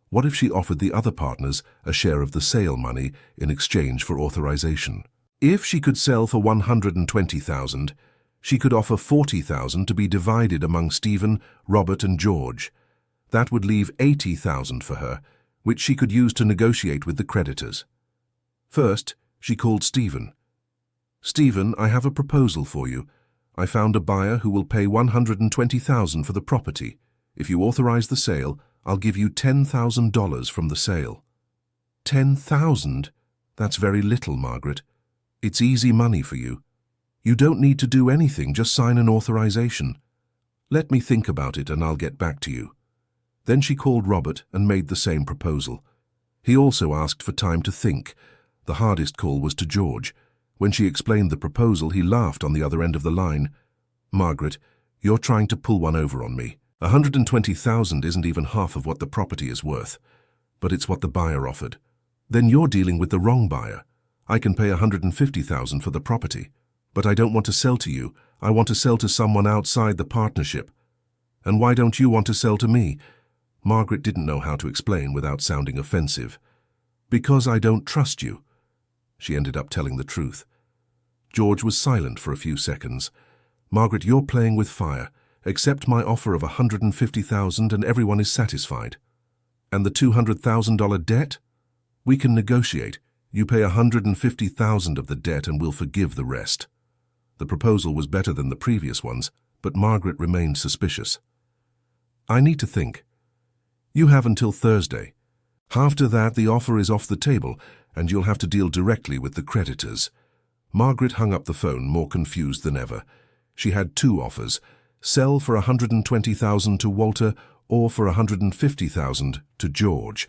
What if she offered the other partners a share of the sale money in exchange for authorization? If she could sell for $120,000, she could offer $40,000 to be divided among Stephen, Robert, and George. That would leave $80,000 for her, which she could use to negotiate with the creditors. First, she called Stephen. "Stephen, I have a proposal for you. I found a buyer who will pay $120,000 for the property. If you authorize the sale, I'll give you $10,000 from the sale." $10,000? That's very little, Margaret. It's easy money for you. You don't need to do anything, just sign an authorization. "Let me think about it and I'll get back to you." Then she called Robert and made the same proposal. He also asked for time to think. The hardest call was to George. When she explained the proposal, he laughed on the other end of the line. "Margaret, you're trying to pull one over on me. $120,000 isn't even half of what the property is worth. But it's what the buyer offered. Then you're dealing with the wrong buyer. I can pay $150,000 for the property. But I don't want to sell to you. I want to sell to someone outside the partnership." "And why don't you want to sell to me?" Margaret didn't know how to explain without sounding offensive. "Because I don't trust you." She ended up telling the truth. George was silent for a few seconds. "Margaret, you're playing with fire. Accept my offer of $150,000 and everyone is satisfied." "And the $200,000 debt?" "We can negotiate. You pay $150,000 of the debt and we'll forgive the rest." The proposal was better than the previous ones, but Margaret remained suspicious. "I need to think." "You have until Thursday. After that, the offer is off the table and you'll have to deal directly with the creditors." Margaret hung up the phone more confused than ever. She had two offers: sell for $120,000 to Walter or for $150,000 to George.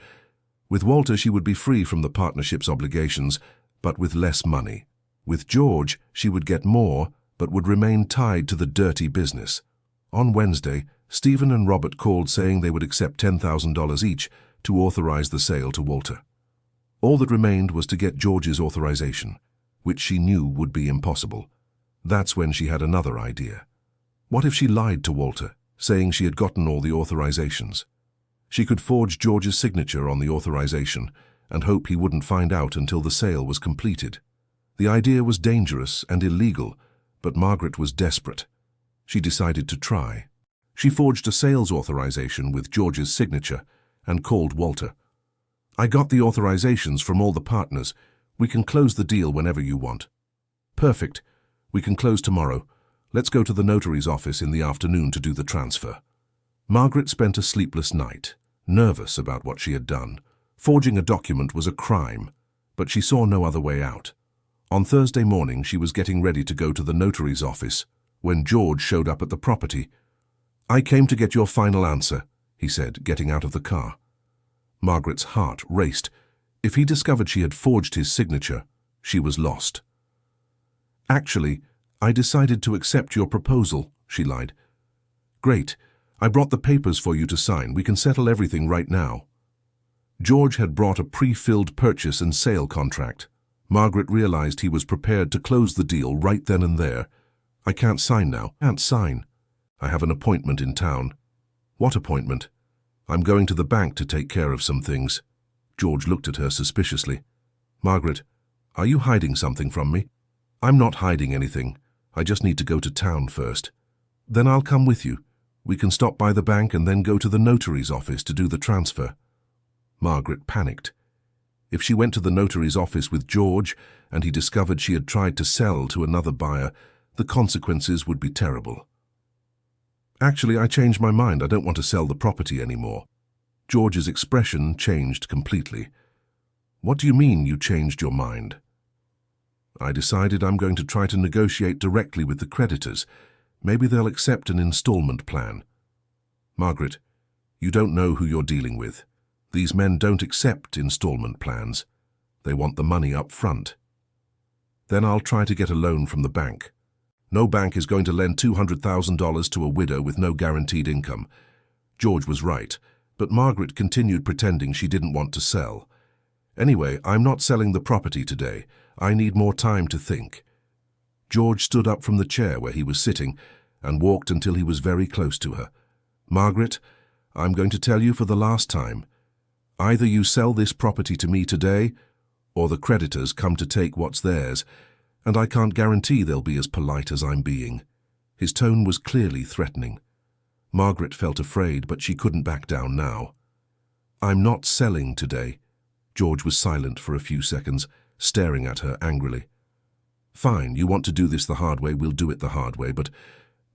With Walter, she would be free from the partnership's obligations, but with less money. With George, she would get more, but would remain tied to the dirty business. On Wednesday, Stephen and Robert called saying they would accept $10,000 each to authorize the sale to Walter. All that remained was to get George's authorization, which she knew would be impossible. That's when she had another idea. What if she lied to Walter, saying she had gotten all the authorizations? She could forge George's signature on the authorization and hope he wouldn't find out until the sale was completed. The idea was dangerous and illegal, but Margaret was desperate. She decided to try. She forged a sales authorization with George's signature and called Walter. "I got the authorizations from all the partners. We can close the deal whenever you want." "Perfect. We can close tomorrow. Let's go to the notary's office in the afternoon to do the transfer." Margaret spent a sleepless night, nervous about what she had done. Forging a document was a crime, but she saw no other way out. On Thursday morning, she was getting ready to go to the notary's office when George showed up at the property. "I came to get your final answer," he said, getting out of the car. Margaret's heart raced. If he discovered she had forged his signature, she was lost. "Actually, I decided to accept your proposal," she lied. "Great. I brought the papers for you to sign. We can settle everything right now." George had brought a pre-filled purchase and sale contract. Margaret realized he was prepared to close the deal right then and there. "I can't sign now." "Can't sign. I have an appointment in town." "What appointment?" "I'm going to the bank to take care of some things." George looked at her suspiciously. "Margaret, are you hiding something from me?" "I'm not hiding anything. I just need to go to town first." "Then I'll come with you. We can stop by the bank and then go to the notary's office to do the transfer." Margaret panicked. If she went to the notary's office with George and he discovered she had tried to sell to another buyer, the consequences would be terrible. "Actually, I changed my mind. I don't want to sell the property anymore." George's expression changed completely. "What do you mean you changed your mind?" "I decided I'm going to try to negotiate directly with the creditors. Maybe they'll accept an installment plan." "Margaret, you don't know who you're dealing with. These men don't accept installment plans. They want the money up front." "Then I'll try to get a loan from the bank." No bank is going to lend $200,000 to a widow with no guaranteed income. George was right, but Margaret continued pretending she didn't want to sell. "Anyway, I'm not selling the property today. I need more time to think." George stood up from the chair where he was sitting and walked until he was very close to her. "Margaret, I'm going to tell you for the last time. Either you sell this property to me today, or the creditors come to take what's theirs, and I can't guarantee they'll be as polite as I'm being." His tone was clearly threatening. Margaret felt afraid, but she couldn't back down now. "I'm not selling today." George was silent for a few seconds, staring at her angrily. "Fine, you want to do this the hard way, we'll do it the hard way, but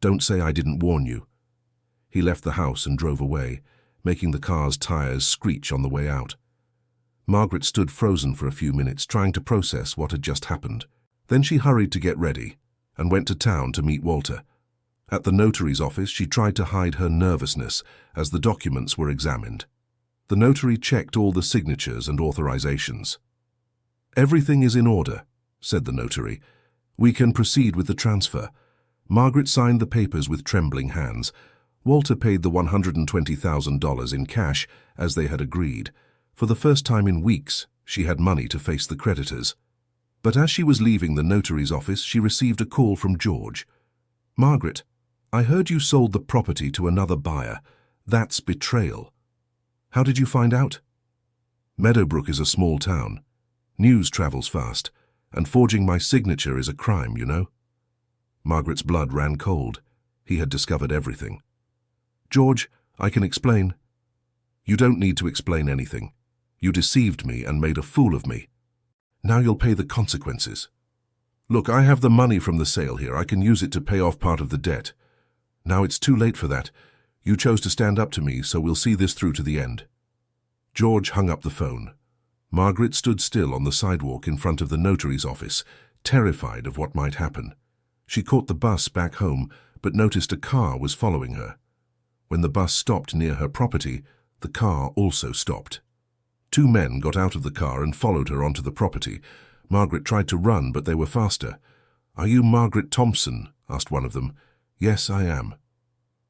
don't say I didn't warn you." He left the house and drove away, making the car's tires screech on the way out. Margaret stood frozen for a few minutes, trying to process what had just happened. Then she hurried to get ready and went to town to meet Walter. At the notary's office, she tried to hide her nervousness as the documents were examined. The notary checked all the signatures and authorizations. "Everything is in order," said the notary. "We can proceed with the transfer." Margaret signed the papers with trembling hands. Walter paid the $120,000 in cash, as they had agreed. For the first time in weeks, she had money to face the creditors. But as she was leaving the notary's office, she received a call from George. "Margaret, I heard you sold the property to another buyer. That's betrayal." "How did you find out?" "Meadowbrook is a small town. News travels fast, and forging my signature is a crime, you know." Margaret's blood ran cold. He had discovered everything. "George, I can explain." "You don't need to explain anything. You deceived me and made a fool of me. Now you'll pay the consequences." "Look, I have the money from the sale here. I can use it to pay off part of the debt. Now it's too late for that. You chose to stand up to me, so we'll see this through to the end." George hung up the phone. Margaret stood still on the sidewalk in front of the notary's office, terrified of what might happen. She caught the bus back home, but noticed a car was following her. When the bus stopped near her property, the car also stopped. Two men got out of the car and followed her onto the property. Margaret tried to run, but they were faster. "Are you Margaret Thompson?" asked one of them. "Yes, I am."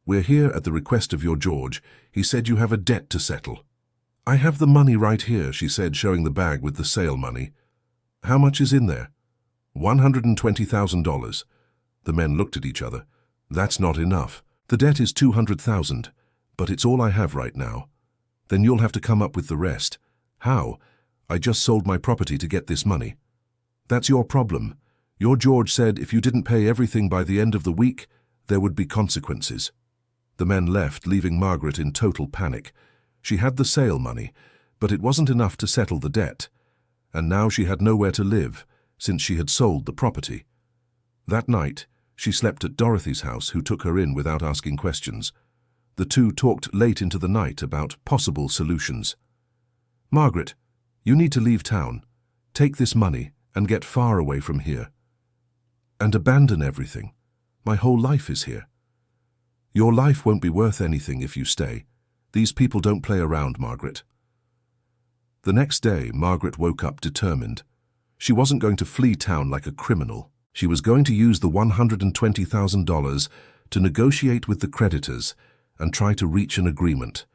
"We're here at the request of your George. He said you have a debt to settle." "I have the money right here," she said, showing the bag with the sale money. "How much is in there?" $120,000. The men looked at each other. "That's not enough. The debt is $200,000, but it's all I have right now." "Then you'll have to come up with the rest." "How? I just sold my property to get this money." "That's your problem. Your George said if you didn't pay everything by the end of the week, there would be consequences." The men left, leaving Margaret in total panic. She had the sale money, but it wasn't enough to settle the debt. And now she had nowhere to live, since she had sold the property. That night, she slept at Dorothy's house, who took her in without asking questions. The two talked late into the night about possible solutions. "Margaret, you need to leave town. Take this money and get far away from here. And abandon everything. My whole life is here." "Your life won't be worth anything if you stay. These people don't play around, Margaret." The next day, Margaret woke up determined. She wasn't going to flee town like a criminal. She was going to use the $120,000 to negotiate with the creditors and try to reach an agreement.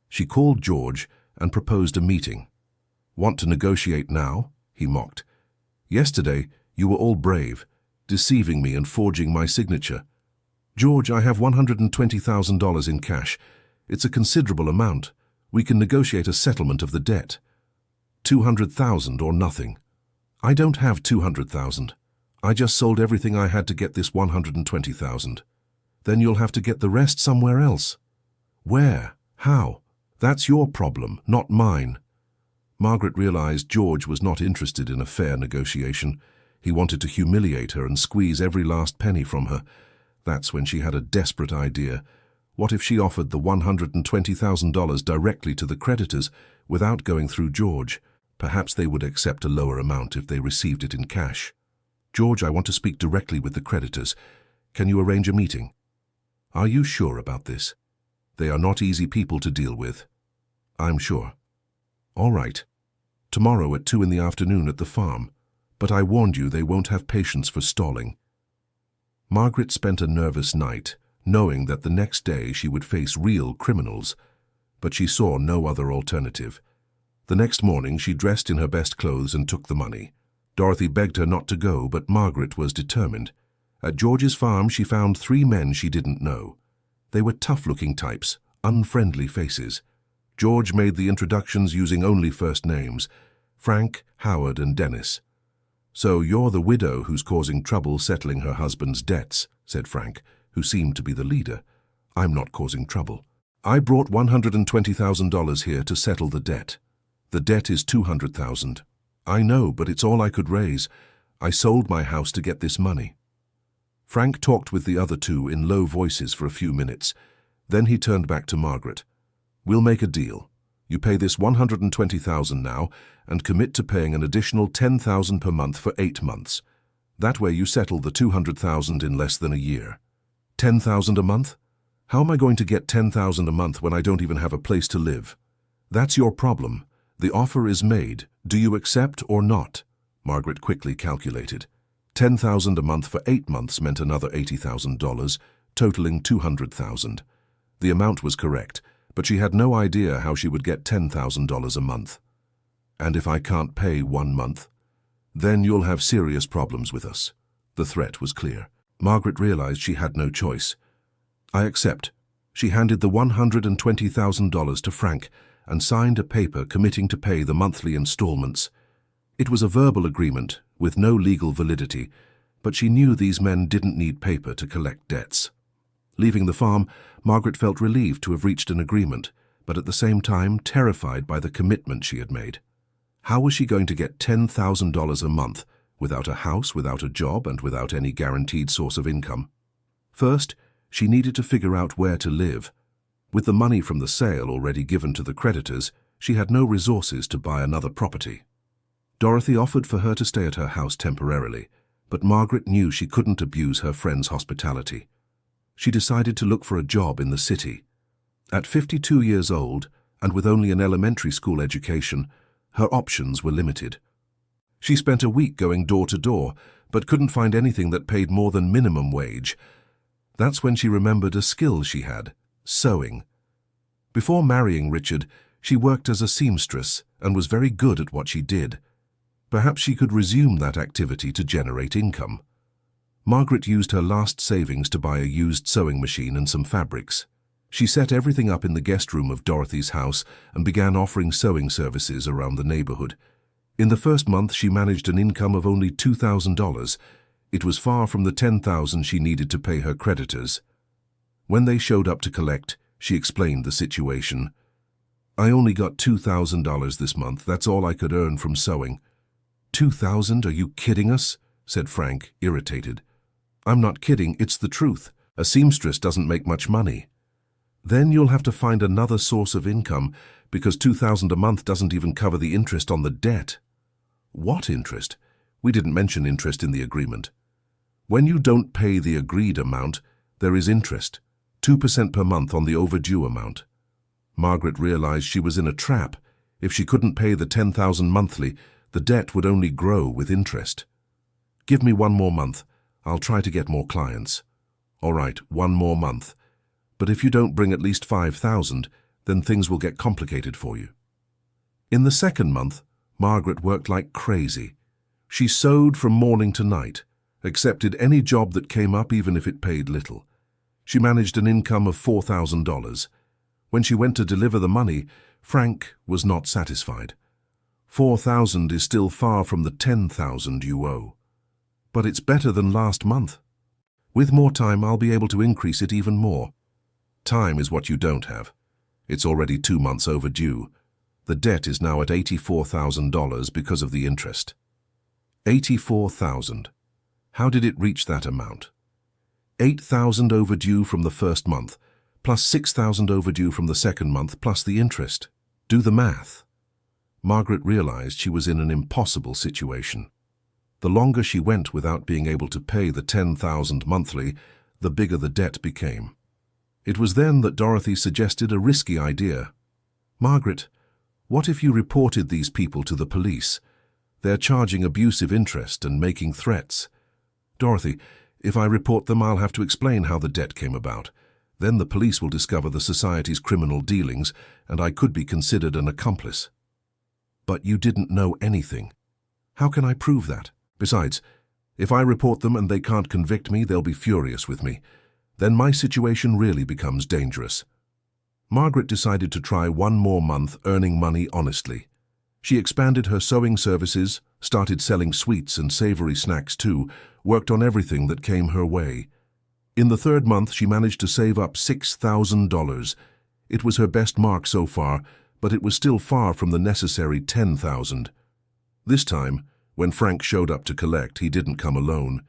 She called George and proposed a meeting. "Want to negotiate now?" he mocked. "Yesterday, you were all brave, deceiving me and forging my signature." "George, I have $120,000 in cash. It's a considerable amount. We can negotiate a settlement of the debt. 200,000 or nothing." "I don't have 200,000. I just sold everything I had to get this 120,000. "Then you'll have to get the rest somewhere else." "Where? How? That's your problem, not mine." Margaret realized George was not interested in a fair negotiation. He wanted to humiliate her and squeeze every last penny from her. That's when she had a desperate idea. What if she offered the $120,000 directly to the creditors without going through George? Perhaps they would accept a lower amount if they received it in cash. "George, I want to speak directly with the creditors. Can you arrange a meeting?" "Are you sure about this?" "They are not easy people to deal with." "I'm sure." "All right. Tomorrow at 2 in the afternoon at the farm. But I warned you they won't have patience for stalling." Margaret spent a nervous night, knowing that the next day she would face real criminals. But she saw no other alternative. The next morning she dressed in her best clothes and took the money. Dorothy begged her not to go, but Margaret was determined. At George's farm she found 3 men she didn't know. They were tough-looking types, unfriendly faces. George made the introductions using only first names: Frank, Howard, and Dennis. "So you're the widow who's causing trouble settling her husband's debts," said Frank, who seemed to be the leader. "I'm not causing trouble. I brought $120,000 here to settle the debt. The debt is $200,000. "I know, but it's all I could raise. I sold my house to get this money." Frank talked with the other 2 in low voices for a few minutes. Then he turned back to Margaret. "We'll make a deal. You pay this $120,000 now and commit to paying an additional $10,000 per month for 8 months. That way you settle the $200,000 in less than a year." $10,000 a month? How am I going to get $10,000 a month when I don't even have a place to live? "That's your problem. The offer is made. Do you accept or not?" Margaret quickly calculated. $10,000 a month for 8 months meant another $80,000, totaling $200,000. The amount was correct, but she had no idea how she would get $10,000 a month. "And if I can't pay 1 month?" "Then you'll have serious problems with us." The threat was clear. Margaret realized she had no choice. "I accept." She handed the $120,000 to Frank and signed a paper committing to pay the monthly installments. It was a verbal agreement with no legal validity, but she knew these men didn't need paper to collect debts. Leaving the farm, Margaret felt relieved to have reached an agreement, but at the same time terrified by the commitment she had made. How was she going to get $10,000 a month without a house, without a job, and without any guaranteed source of income? First, she needed to figure out where to live. With the money from the sale already given to the creditors, she had no resources to buy another property. Dorothy offered for her to stay at her house temporarily, but Margaret knew she couldn't abuse her friend's hospitality. She decided to look for a job in the city. At 52 years old, and with only an elementary school education, her options were limited. She spent a week going door to door, but couldn't find anything that paid more than minimum wage. That's when she remembered a skill she had: sewing. Before marrying Richard, She worked as a seamstress and was very good at what she did. Perhaps she could resume that activity to generate income. Margaret used her last savings to buy a used sewing machine and some fabrics. She set everything up in the guest room of Dorothy's house and began offering sewing services around the neighborhood. In the first month, she managed an income of only $2,000. It was far from the $10,000 she needed to pay her creditors. When they showed up to collect, she explained the situation. "I only got $2,000 this month. That's all I could earn from sewing." "$2,000? Are you kidding us?" said Frank, irritated. "I'm not kidding, it's the truth. A seamstress doesn't make much money." "Then you'll have to find another source of income, because $2,000 a month doesn't even cover the interest on the debt." "What interest? We didn't mention interest in the agreement." "When you don't pay the agreed amount, there is interest, 2% per month on the overdue amount." Margaret realized she was in a trap. If she couldn't pay the $10,000 monthly, the debt would only grow with interest. "Give me 1 more month. I'll try to get more clients." "All right, 1 more month. But if you don't bring at least $5,000, then things will get complicated for you." In the second month, Margaret worked like crazy. She sewed from morning to night, accepted any job that came up even if it paid little. She managed an income of $4,000. When she went to deliver the money, Frank was not satisfied. $4,000 is still far from the $10,000 you owe. "But it's better than last month. With more time, I'll be able to increase it even more." Time is what you don't have. It's already 2 months overdue. The debt is now at $84,000 because of the interest. $84,000. How did it reach that amount? $8,000 overdue from the first month, plus $6,000 overdue from the second month, plus the interest. Do the math. Margaret realized she was in an impossible situation. The longer she went without being able to pay the $10,000 monthly, the bigger the debt became. It was then that Dorothy suggested a risky idea. "Margaret, what if you reported these people to the police? They're charging abusive interest and making threats." "Dorothy, if I report them, I'll have to explain how the debt came about. Then the police will discover the society's criminal dealings, and I could be considered an accomplice." "But you didn't know anything." "How can I prove that? Besides, if I report them and they can't convict me, they'll be furious with me. Then my situation really becomes dangerous." Margaret decided to try 1 more month earning money honestly. She expanded her sewing services, started selling sweets and savory snacks too, worked on everything that came her way. In the 3rd month, she managed to save up $6,000. It was her best mark so far, but it was still far from the necessary $10,000. This time, when Frank showed up to collect, he didn't come alone.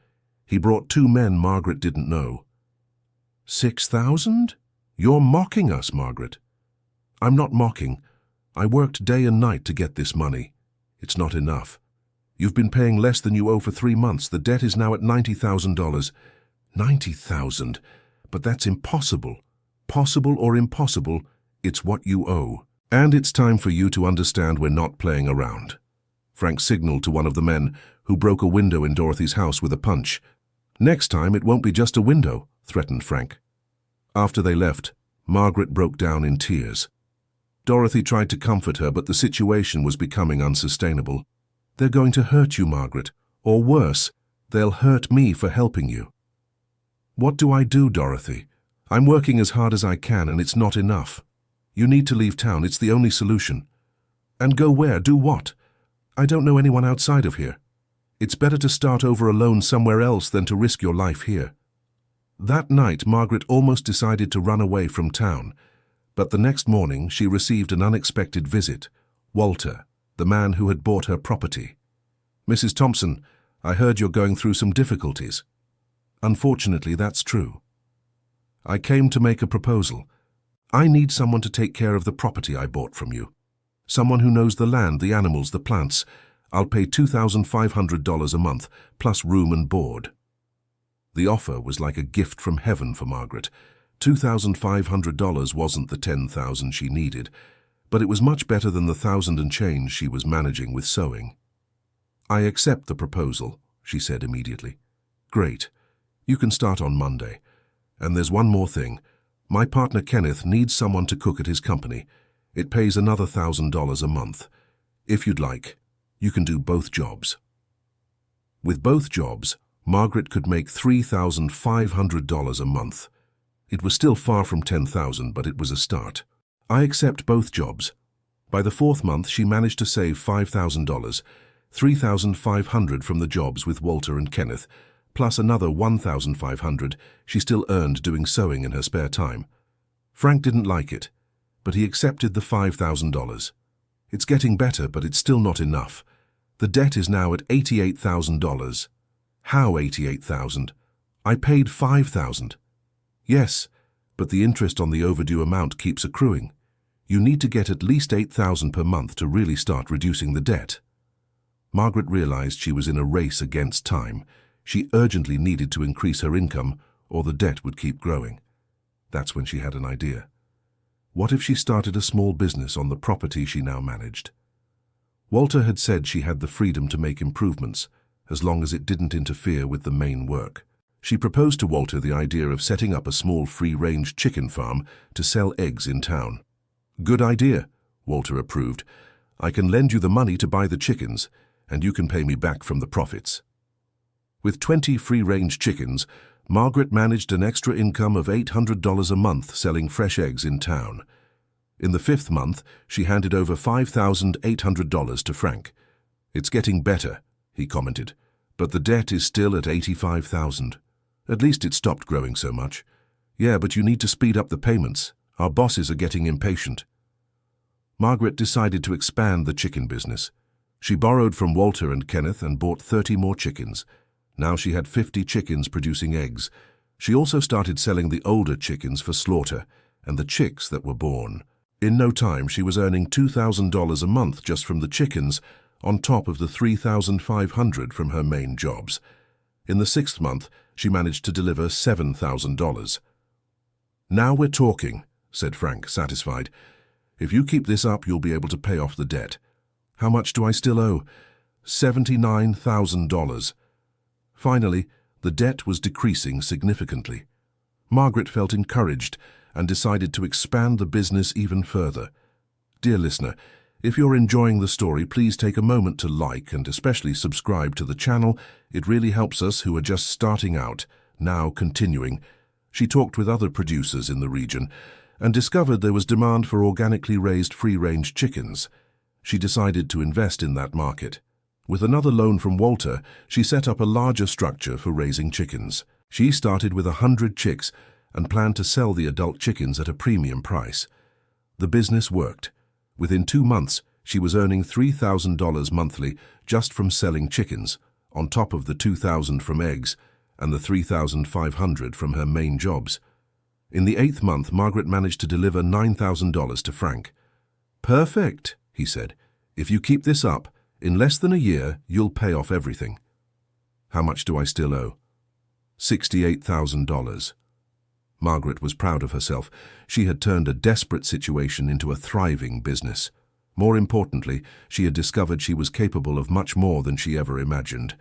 He brought 2 men Margaret didn't know. "$6,000? You're mocking us, Margaret." "I'm not mocking. I worked day and night to get this money. It's not enough. You've been paying less than you owe for 3 months. The debt is now at $90,000. $90,000? But that's impossible. Possible or impossible, it's what you owe. And it's time for you to understand we're not playing around." Frank signaled to one of the men, who broke a window in Dorothy's house with a punch. "Next time it won't be just a window," threatened Frank. After they left, Margaret broke down in tears. Dorothy tried to comfort her, but the situation was becoming unsustainable. "They're going to hurt you, Margaret. Or worse, they'll hurt me for helping you." "What do I do, Dorothy? I'm working as hard as I can and it's not enough. You need to leave town, it's the only solution." "And go where? Do what? I don't know anyone outside of here. It's better to start over alone somewhere else than to risk your life here." That night, Margaret almost decided to run away from town. But the next morning, she received an unexpected visit. Walter, the man who had bought her property. "Mrs. Thompson, I heard you're going through some difficulties." "Unfortunately, that's true. I came to make a proposal. I need someone to take care of the property I bought from you. Someone who knows the land, the animals, the plants. I'll pay $2,500 a month, plus room and board." The offer was like a gift from heaven for Margaret. $2,500 wasn't the $10,000 she needed, but it was much better than the $1,000 and change she was managing with sewing. "I accept the proposal," she said immediately. "Great. You can start on Monday. And there's one more thing. My partner Kenneth needs someone to cook at his company. It pays another $1,000 a month. If you'd like, you can do both jobs. With both jobs, Margaret could make $3,500 a month. It was still far from $10,000, but it was a start. I accept both jobs. By the fourth month, she managed to save $5,000, $3,500 from the jobs with Walter and Kenneth, plus another $1,500 she still earned doing sewing in her spare time. Frank didn't like it, but he accepted the $5,000. It's getting better, but it's still not enough. The debt is now at $88,000. How $88,000? I paid $5,000. Yes, but the interest on the overdue amount keeps accruing. You need to get at least $8,000 per month to really start reducing the debt. Margaret realized she was in a race against time. She urgently needed to increase her income, or the debt would keep growing. That's when she had an idea. What if she started a small business on the property she now managed? Walter had said she had the freedom to make improvements, as long as it didn't interfere with the main work. She proposed to Walter the idea of setting up a small free-range chicken farm to sell eggs in town. Good idea, Walter approved. I can lend you the money to buy the chickens, and you can pay me back from the profits. With 20 free-range chickens, Margaret managed an extra income of $800 a month selling fresh eggs in town. In the fifth month, she handed over $5,800 to Frank. It's getting better, he commented, but the debt is still at $85,000. At least it stopped growing so much. Yeah, but you need to speed up the payments. Our bosses are getting impatient. Margaret decided to expand the chicken business. She borrowed from Walter and Kenneth and bought 30 more chickens. Now she had 50 chickens producing eggs. She also started selling the older chickens for slaughter and the chicks that were born. In no time, she was earning $2,000 a month just from the chickens, on top of the $3,500 from her main jobs. In the sixth month, she managed to deliver $7,000. Now we're talking, said Frank, satisfied. If you keep this up, you'll be able to pay off the debt. How much do I still owe? $79,000. Finally, the debt was decreasing significantly. Margaret felt encouraged and decided to expand the business even further. Dear listener, if you're enjoying the story, please take a moment to like and especially subscribe to the channel. It really helps us who are just starting out. Now continuing, she talked with other producers in the region and discovered there was demand for organically raised free-range chickens. She decided to invest in that market. With another loan from Walter, she set up a larger structure for raising chickens. She started with 100 chicks and planned to sell the adult chickens at a premium price. The business worked. Within 2 months, she was earning $3,000 monthly just from selling chickens, on top of the $2,000 from eggs and the $3,500 from her main jobs. In the 8th month, Margaret managed to deliver $9,000 to Frank. Perfect, he said. If you keep this up, in less than a year, you'll pay off everything. How much do I still owe? $68,000. Margaret was proud of herself. She had turned a desperate situation into a thriving business. More importantly, she had discovered she was capable of much more than she ever imagined.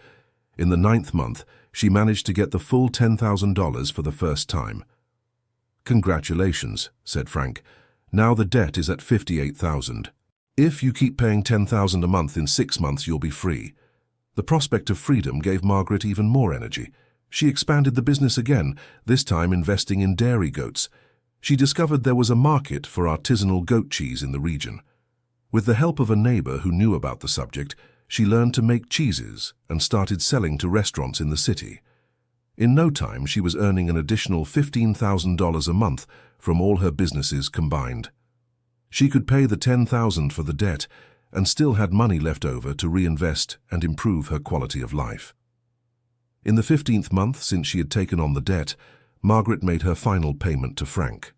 In the 9th month, she managed to get the full $10,000 for the first time. Congratulations, said Frank. Now the debt is at $58,000. If you keep paying $10,000 a month in 6 months, you'll be free. The prospect of freedom gave Margaret even more energy. She expanded the business again, this time investing in dairy goats. She discovered there was a market for artisanal goat cheese in the region. With the help of a neighbor who knew about the subject, she learned to make cheeses and started selling to restaurants in the city. In no time, she was earning an additional $15,000 a month from all her businesses combined. She could pay the $10,000 for the debt and still had money left over to reinvest and improve her quality of life. In the 15th month since she had taken on the debt, Margaret made her final payment to Frank.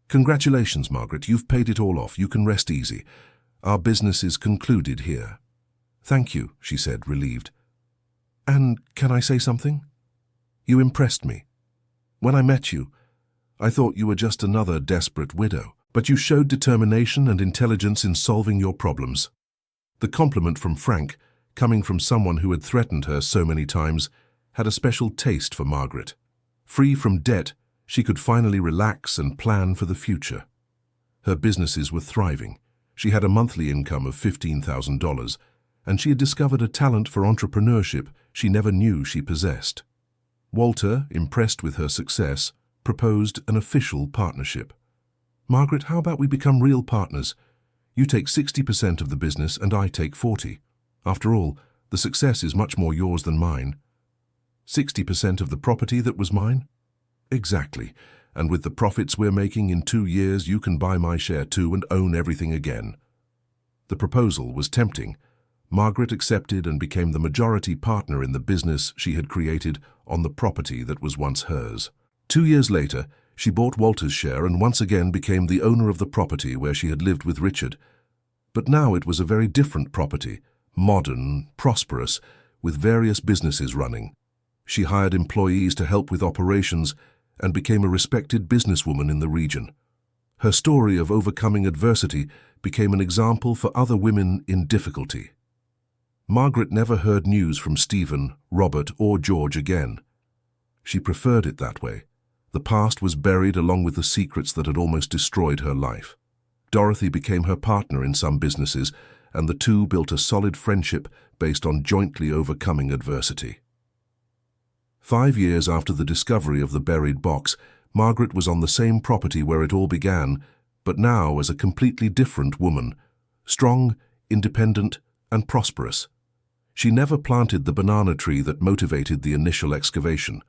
Congratulations, Margaret, you've paid it all off. You can rest easy. Our business is concluded here. Thank you, she said, relieved. And can I say something? You impressed me. When I met you, I thought you were just another desperate widow, but you showed determination and intelligence in solving your problems. The compliment from Frank, coming from someone who had threatened her so many times, had a special taste for Margaret. Free from debt, she could finally relax and plan for the future. Her businesses were thriving. She had a monthly income of $15,000, and she had discovered a talent for entrepreneurship she never knew she possessed. Walter, impressed with her success, proposed an official partnership. "Margaret, how about we become real partners? You take 60% of the business and I take 40%. After all, the success is much more yours than mine." 60% of the property that was mine? Exactly. And with the profits we're making in 2 years, you can buy my share too and own everything again. The proposal was tempting. Margaret accepted and became the majority partner in the business she had created on the property that was once hers. 2 years later, she bought Walter's share and once again became the owner of the property where she had lived with Richard. But now it was a very different property, modern, prosperous, with various businesses running. She hired employees to help with operations and became a respected businesswoman in the region. Her story of overcoming adversity became an example for other women in difficulty. Margaret never heard news from Stephen, Robert, or George again. She preferred it that way. The past was buried along with the secrets that had almost destroyed her life. Dorothy became her partner in some businesses, and the two built a solid friendship based on jointly overcoming adversity. 5 years after the discovery of the buried box, Margaret was on the same property where it all began, but now as a completely different woman, strong, independent, and prosperous. She never planted the banana tree that motivated the initial excavation.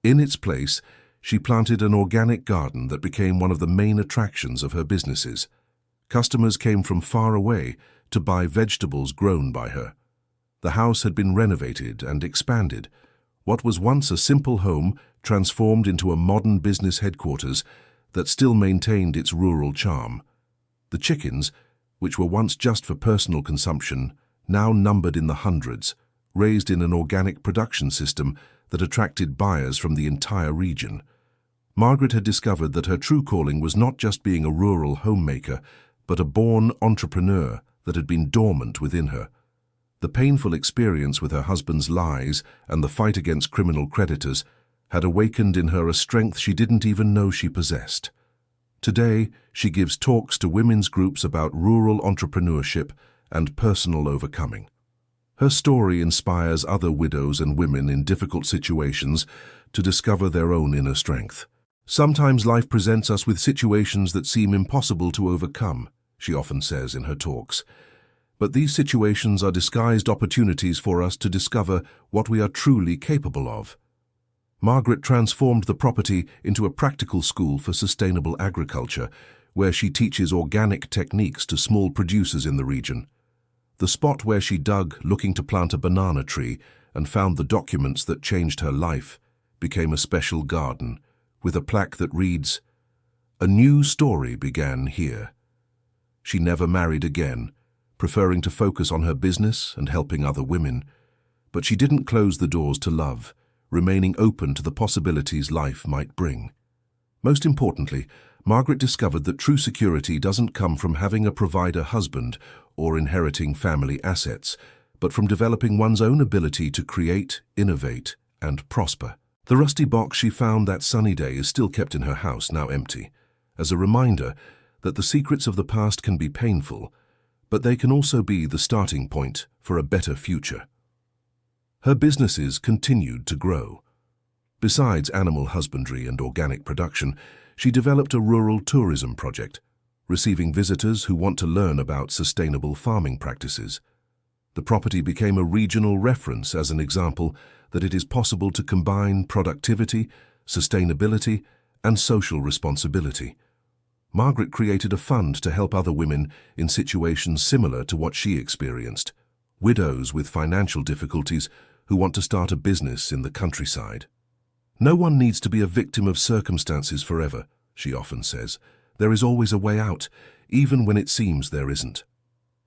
In its place, she planted an organic garden that became one of the main attractions of her businesses. Customers came from far away to buy vegetables grown by her. The house had been renovated and expanded. What was once a simple home transformed into a modern business headquarters that still maintained its rural charm. The chickens, which were once just for personal consumption, now numbered in the hundreds, raised in an organic production system that attracted buyers from the entire region. Margaret had discovered that her true calling was not just being a rural homemaker, but a born entrepreneur that had been dormant within her. The painful experience with her husband's lies and the fight against criminal creditors had awakened in her a strength she didn't even know she possessed. Today, she gives talks to women's groups about rural entrepreneurship and personal overcoming. Her story inspires other widows and women in difficult situations to discover their own inner strength. "Sometimes life presents us with situations that seem impossible to overcome," she often says in her talks. "But these situations are disguised opportunities for us to discover what we are truly capable of." Margaret transformed the property into a practical school for sustainable agriculture, where she teaches organic techniques to small producers in the region. The spot where she dug looking to plant a banana tree and found the documents that changed her life became a special garden, with a plaque that reads, "A new story began here." She never married again, preferring to focus on her business and helping other women. But she didn't close the doors to love, remaining open to the possibilities life might bring. Most importantly, Margaret discovered that true security doesn't come from having a provider husband or inheriting family assets, but from developing one's own ability to create, innovate, and prosper. The rusty box she found that sunny day is still kept in her house, now empty, as a reminder that the secrets of the past can be painful, but they can also be the starting point for a better future. Her businesses continued to grow. Besides animal husbandry and organic production, she developed a rural tourism project, receiving visitors who want to learn about sustainable farming practices. The property became a regional reference as an example that it is possible to combine productivity, sustainability, and social responsibility. Margaret created a fund to help other women in situations similar to what she experienced, widows with financial difficulties who want to start a business in the countryside. "No one needs to be a victim of circumstances forever," she often says. "There is always a way out, even when it seems there isn't."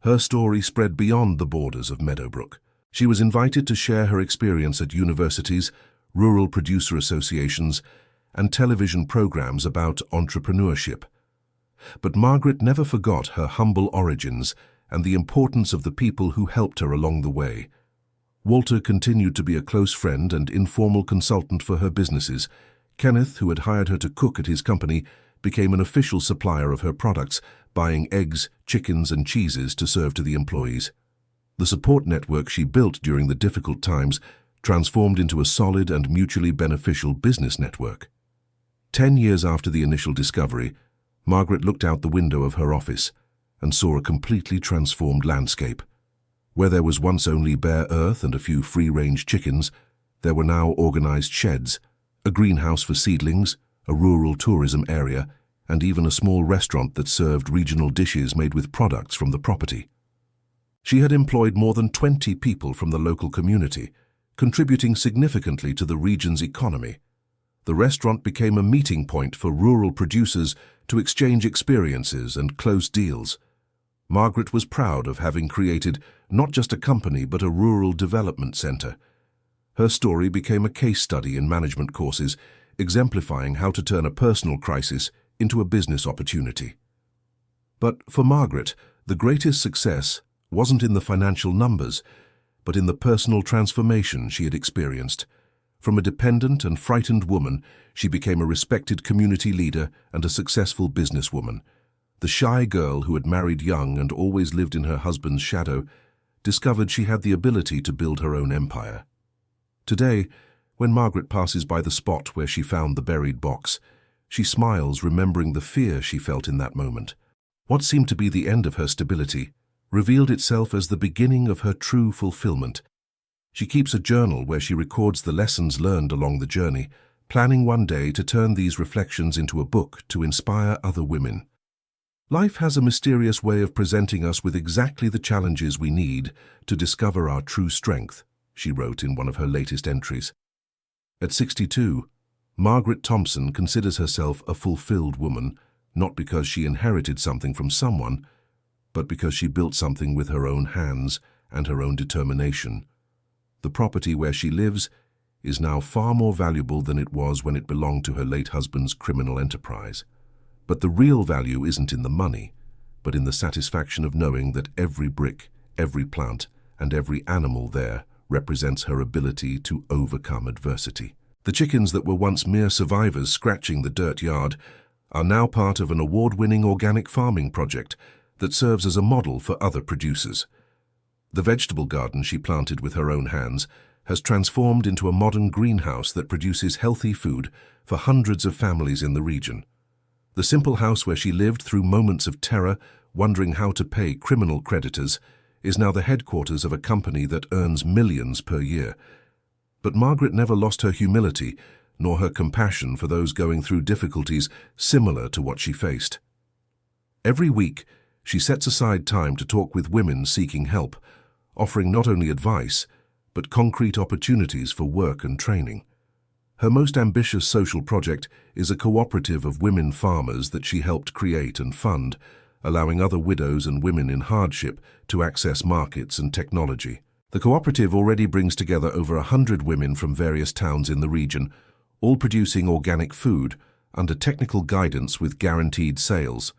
Her story spread beyond the borders of Meadowbrook. She was invited to share her experience at universities, rural producer associations, and television programs about entrepreneurship. But Margaret never forgot her humble origins and the importance of the people who helped her along the way. Walter continued to be a close friend and informal consultant for her businesses. Kenneth, who had hired her to cook at his company, became an official supplier of her products, buying eggs, chickens and cheeses to serve to the employees. The support network she built during the difficult times transformed into a solid and mutually beneficial business network. 10 years after the initial discovery, Margaret looked out the window of her office and saw a completely transformed landscape. Where there was once only bare earth and a few free-range chickens, there were now organized sheds, a greenhouse for seedlings, a rural tourism area, and even a small restaurant that served regional dishes made with products from the property. She had employed more than 20 people from the local community, contributing significantly to the region's economy. The restaurant became a meeting point for rural producers to exchange experiences and close deals. Margaret was proud of having created not just a company but a rural development center. Her story became a case study in management courses, exemplifying how to turn a personal crisis into a business opportunity. But for Margaret, the greatest success wasn't in the financial numbers, but in the personal transformation she had experienced. From a dependent and frightened woman, she became a respected community leader and a successful businesswoman. The shy girl who had married young and always lived in her husband's shadow discovered she had the ability to build her own empire. Today, when Margaret passes by the spot where she found the buried box, she smiles, remembering the fear she felt in that moment. What seemed to be the end of her stability revealed itself as the beginning of her true fulfillment. She keeps a journal where she records the lessons learned along the journey, planning one day to turn these reflections into a book to inspire other women. Life has a mysterious way of presenting us with exactly the challenges we need to discover our true strength, she wrote in one of her latest entries. At 62, Margaret Thompson considers herself a fulfilled woman, not because she inherited something from someone, but because she built something with her own hands and her own determination. The property where she lives is now far more valuable than it was when it belonged to her late husband's criminal enterprise. But the real value isn't in the money, but in the satisfaction of knowing that every brick, every plant, and every animal there represents her ability to overcome adversity. The chickens that were once mere survivors scratching the dirt yard are now part of an award-winning organic farming project that serves as a model for other producers. The vegetable garden she planted with her own hands has transformed into a modern greenhouse that produces healthy food for hundreds of families in the region. The simple house where she lived through moments of terror, wondering how to pay criminal creditors, is now the headquarters of a company that earns millions per year. But Margaret never lost her humility, nor her compassion for those going through difficulties similar to what she faced. Every week, she sets aside time to talk with women seeking help, offering not only advice, but concrete opportunities for work and training. Her most ambitious social project is a cooperative of women farmers that she helped create and fund, allowing other widows and women in hardship to access markets and technology. The cooperative already brings together over 100 women from various towns in the region, all producing organic food under technical guidance with guaranteed sales.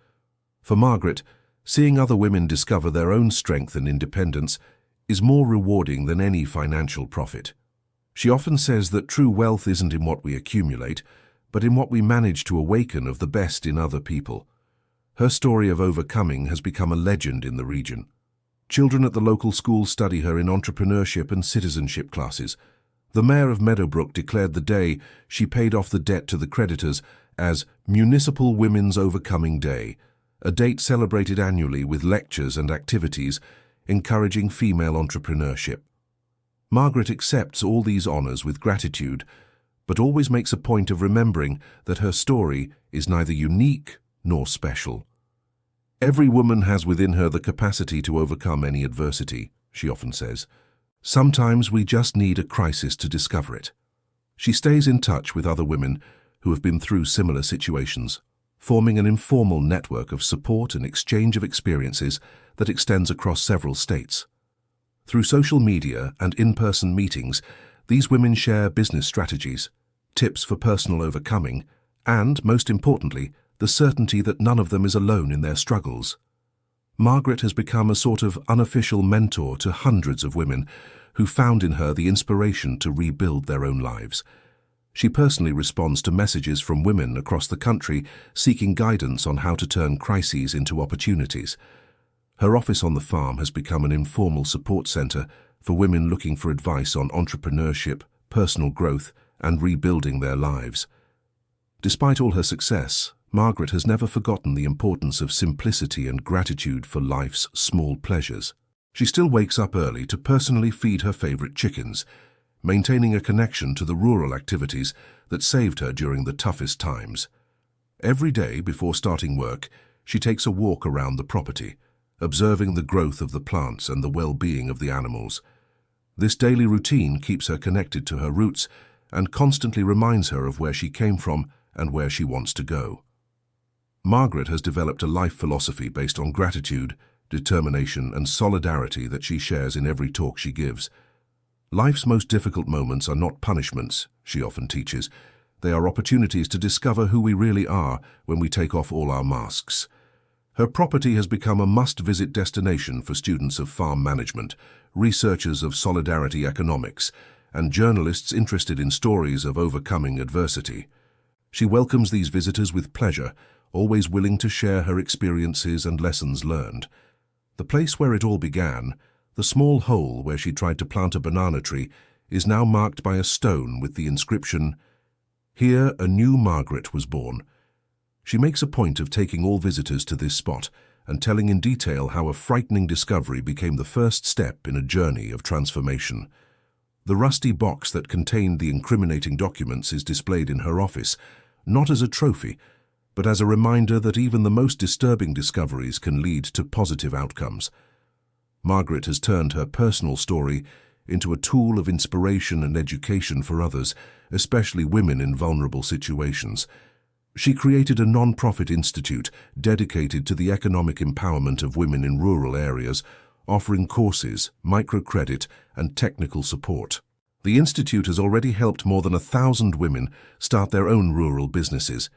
For Margaret, seeing other women discover their own strength and independence is more rewarding than any financial profit. She often says that true wealth isn't in what we accumulate, but in what we manage to awaken of the best in other people. Her story of overcoming has become a legend in the region. Children at the local school study her in entrepreneurship and citizenship classes. The mayor of Meadowbrook declared the day she paid off the debt to the creditors as Municipal Women's Overcoming Day, a date celebrated annually with lectures and activities encouraging female entrepreneurship. Margaret accepts all these honors with gratitude, but always makes a point of remembering that her story is neither unique nor special. Every woman has within her the capacity to overcome any adversity, she often says. Sometimes we just need a crisis to discover it. She stays in touch with other women who have been through similar situations, forming an informal network of support and exchange of experiences that extends across several states. Through social media and in-person meetings, these women share business strategies, tips for personal overcoming, and, most importantly, the certainty that none of them is alone in their struggles. Margaret has become a sort of unofficial mentor to hundreds of women who found in her the inspiration to rebuild their own lives. She personally responds to messages from women across the country seeking guidance on how to turn crises into opportunities. Her office on the farm has become an informal support center for women looking for advice on entrepreneurship, personal growth, and rebuilding their lives. Despite all her success, Margaret has never forgotten the importance of simplicity and gratitude for life's small pleasures. She still wakes up early to personally feed her favorite chickens, maintaining a connection to the rural activities that saved her during the toughest times. Every day before starting work, she takes a walk around the property, observing the growth of the plants and the well-being of the animals. This daily routine keeps her connected to her roots and constantly reminds her of where she came from and where she wants to go. Margaret has developed a life philosophy based on gratitude, determination, and solidarity that she shares in every talk she gives. Life's most difficult moments are not punishments, she often teaches. They are opportunities to discover who we really are when we take off all our masks. Her property has become a must-visit destination for students of farm management, researchers of solidarity economics, and journalists interested in stories of overcoming adversity. She welcomes these visitors with pleasure, always willing to share her experiences and lessons learned. The place where it all began, the small hole where she tried to plant a banana tree, is now marked by a stone with the inscription, "Here a new Margaret was born." She makes a point of taking all visitors to this spot and telling in detail how a frightening discovery became the first step in a journey of transformation. The rusty box that contained the incriminating documents is displayed in her office, not as a trophy, but as a reminder that even the most disturbing discoveries can lead to positive outcomes. Margaret has turned her personal story into a tool of inspiration and education for others, especially women in vulnerable situations. She created a non-profit institute dedicated to the economic empowerment of women in rural areas, offering courses, microcredit, and technical support. The institute has already helped more than 1,000 women start their own rural businesses,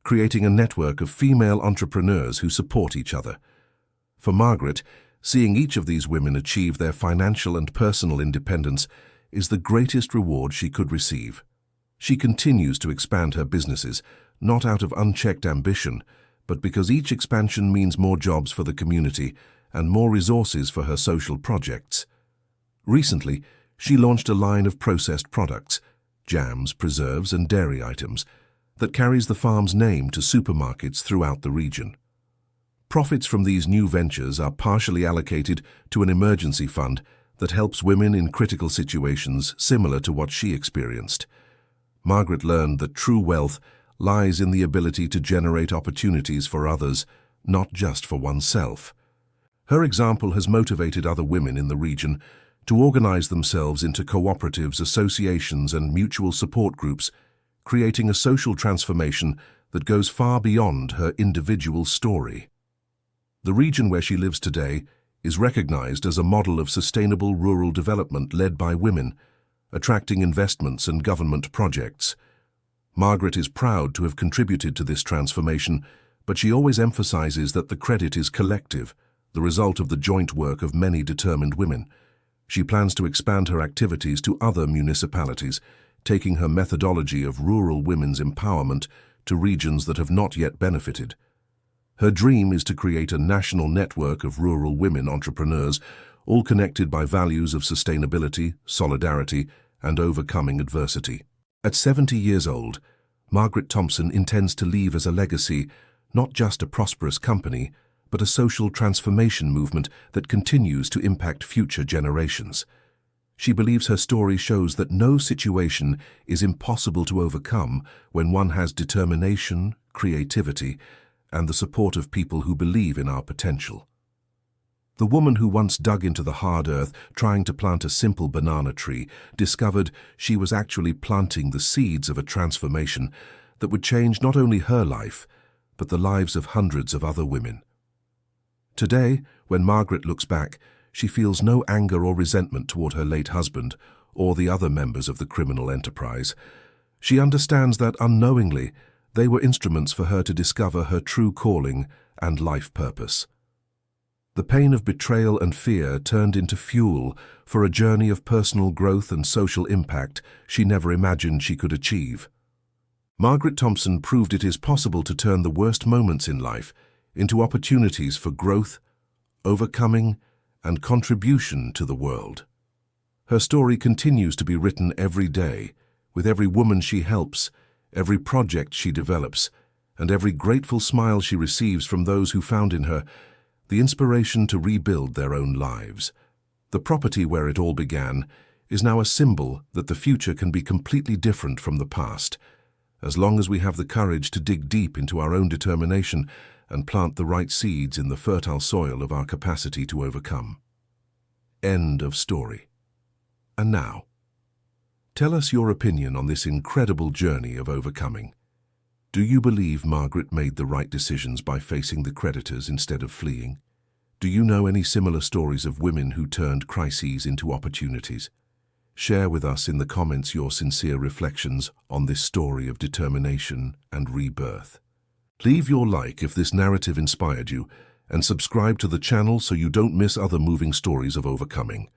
creating a network of female entrepreneurs who support each other. For Margaret, seeing each of these women achieve their financial and personal independence is the greatest reward she could receive. She continues to expand her businesses, not out of unchecked ambition, but because each expansion means more jobs for the community and more resources for her social projects. Recently, she launched a line of processed products, jams, preserves, and dairy items, that carries the farm's name to supermarkets throughout the region. Profits from these new ventures are partially allocated to an emergency fund that helps women in critical situations similar to what she experienced. Margaret learned that true wealth lies in the ability to generate opportunities for others, not just for oneself. Her example has motivated other women in the region to organize themselves into cooperatives, associations, and mutual support groups, creating a social transformation that goes far beyond her individual story. The region where she lives today is recognized as a model of sustainable rural development led by women, attracting investments and government projects. Margaret is proud to have contributed to this transformation, but she always emphasizes that the credit is collective, the result of the joint work of many determined women. She plans to expand her activities to other municipalities, taking her methodology of rural women's empowerment to regions that have not yet benefited. Her dream is to create a national network of rural women entrepreneurs, all connected by values of sustainability, solidarity, and overcoming adversity. At 70 years old, Margaret Thompson intends to leave as a legacy not just a prosperous company, but a social transformation movement that continues to impact future generations. She believes her story shows that no situation is impossible to overcome when one has determination, creativity, and the support of people who believe in our potential. The woman who once dug into the hard earth trying to plant a simple banana tree discovered she was actually planting the seeds of a transformation that would change not only her life, but the lives of hundreds of other women. Today, when Margaret looks back, she feels no anger or resentment toward her late husband or the other members of the criminal enterprise. She understands that unknowingly, they were instruments for her to discover her true calling and life purpose. The pain of betrayal and fear turned into fuel for a journey of personal growth and social impact she never imagined she could achieve. Margaret Thompson proved it is possible to turn the worst moments in life into opportunities for growth, overcoming, and contribution to the world. Her story continues to be written every day, with every woman she helps, every project she develops, and every grateful smile she receives from those who found in her the inspiration to rebuild their own lives. The property where it all began is now a symbol that the future can be completely different from the past, as long as we have the courage to dig deep into our own determination and plant the right seeds in the fertile soil of our capacity to overcome. End of story. And now, tell us your opinion on this incredible journey of overcoming. Do you believe Margaret made the right decisions by facing the creditors instead of fleeing? Do you know any similar stories of women who turned crises into opportunities? Share with us in the comments your sincere reflections on this story of determination and rebirth. Leave your like if this narrative inspired you, and subscribe to the channel so you don't miss other moving stories of overcoming.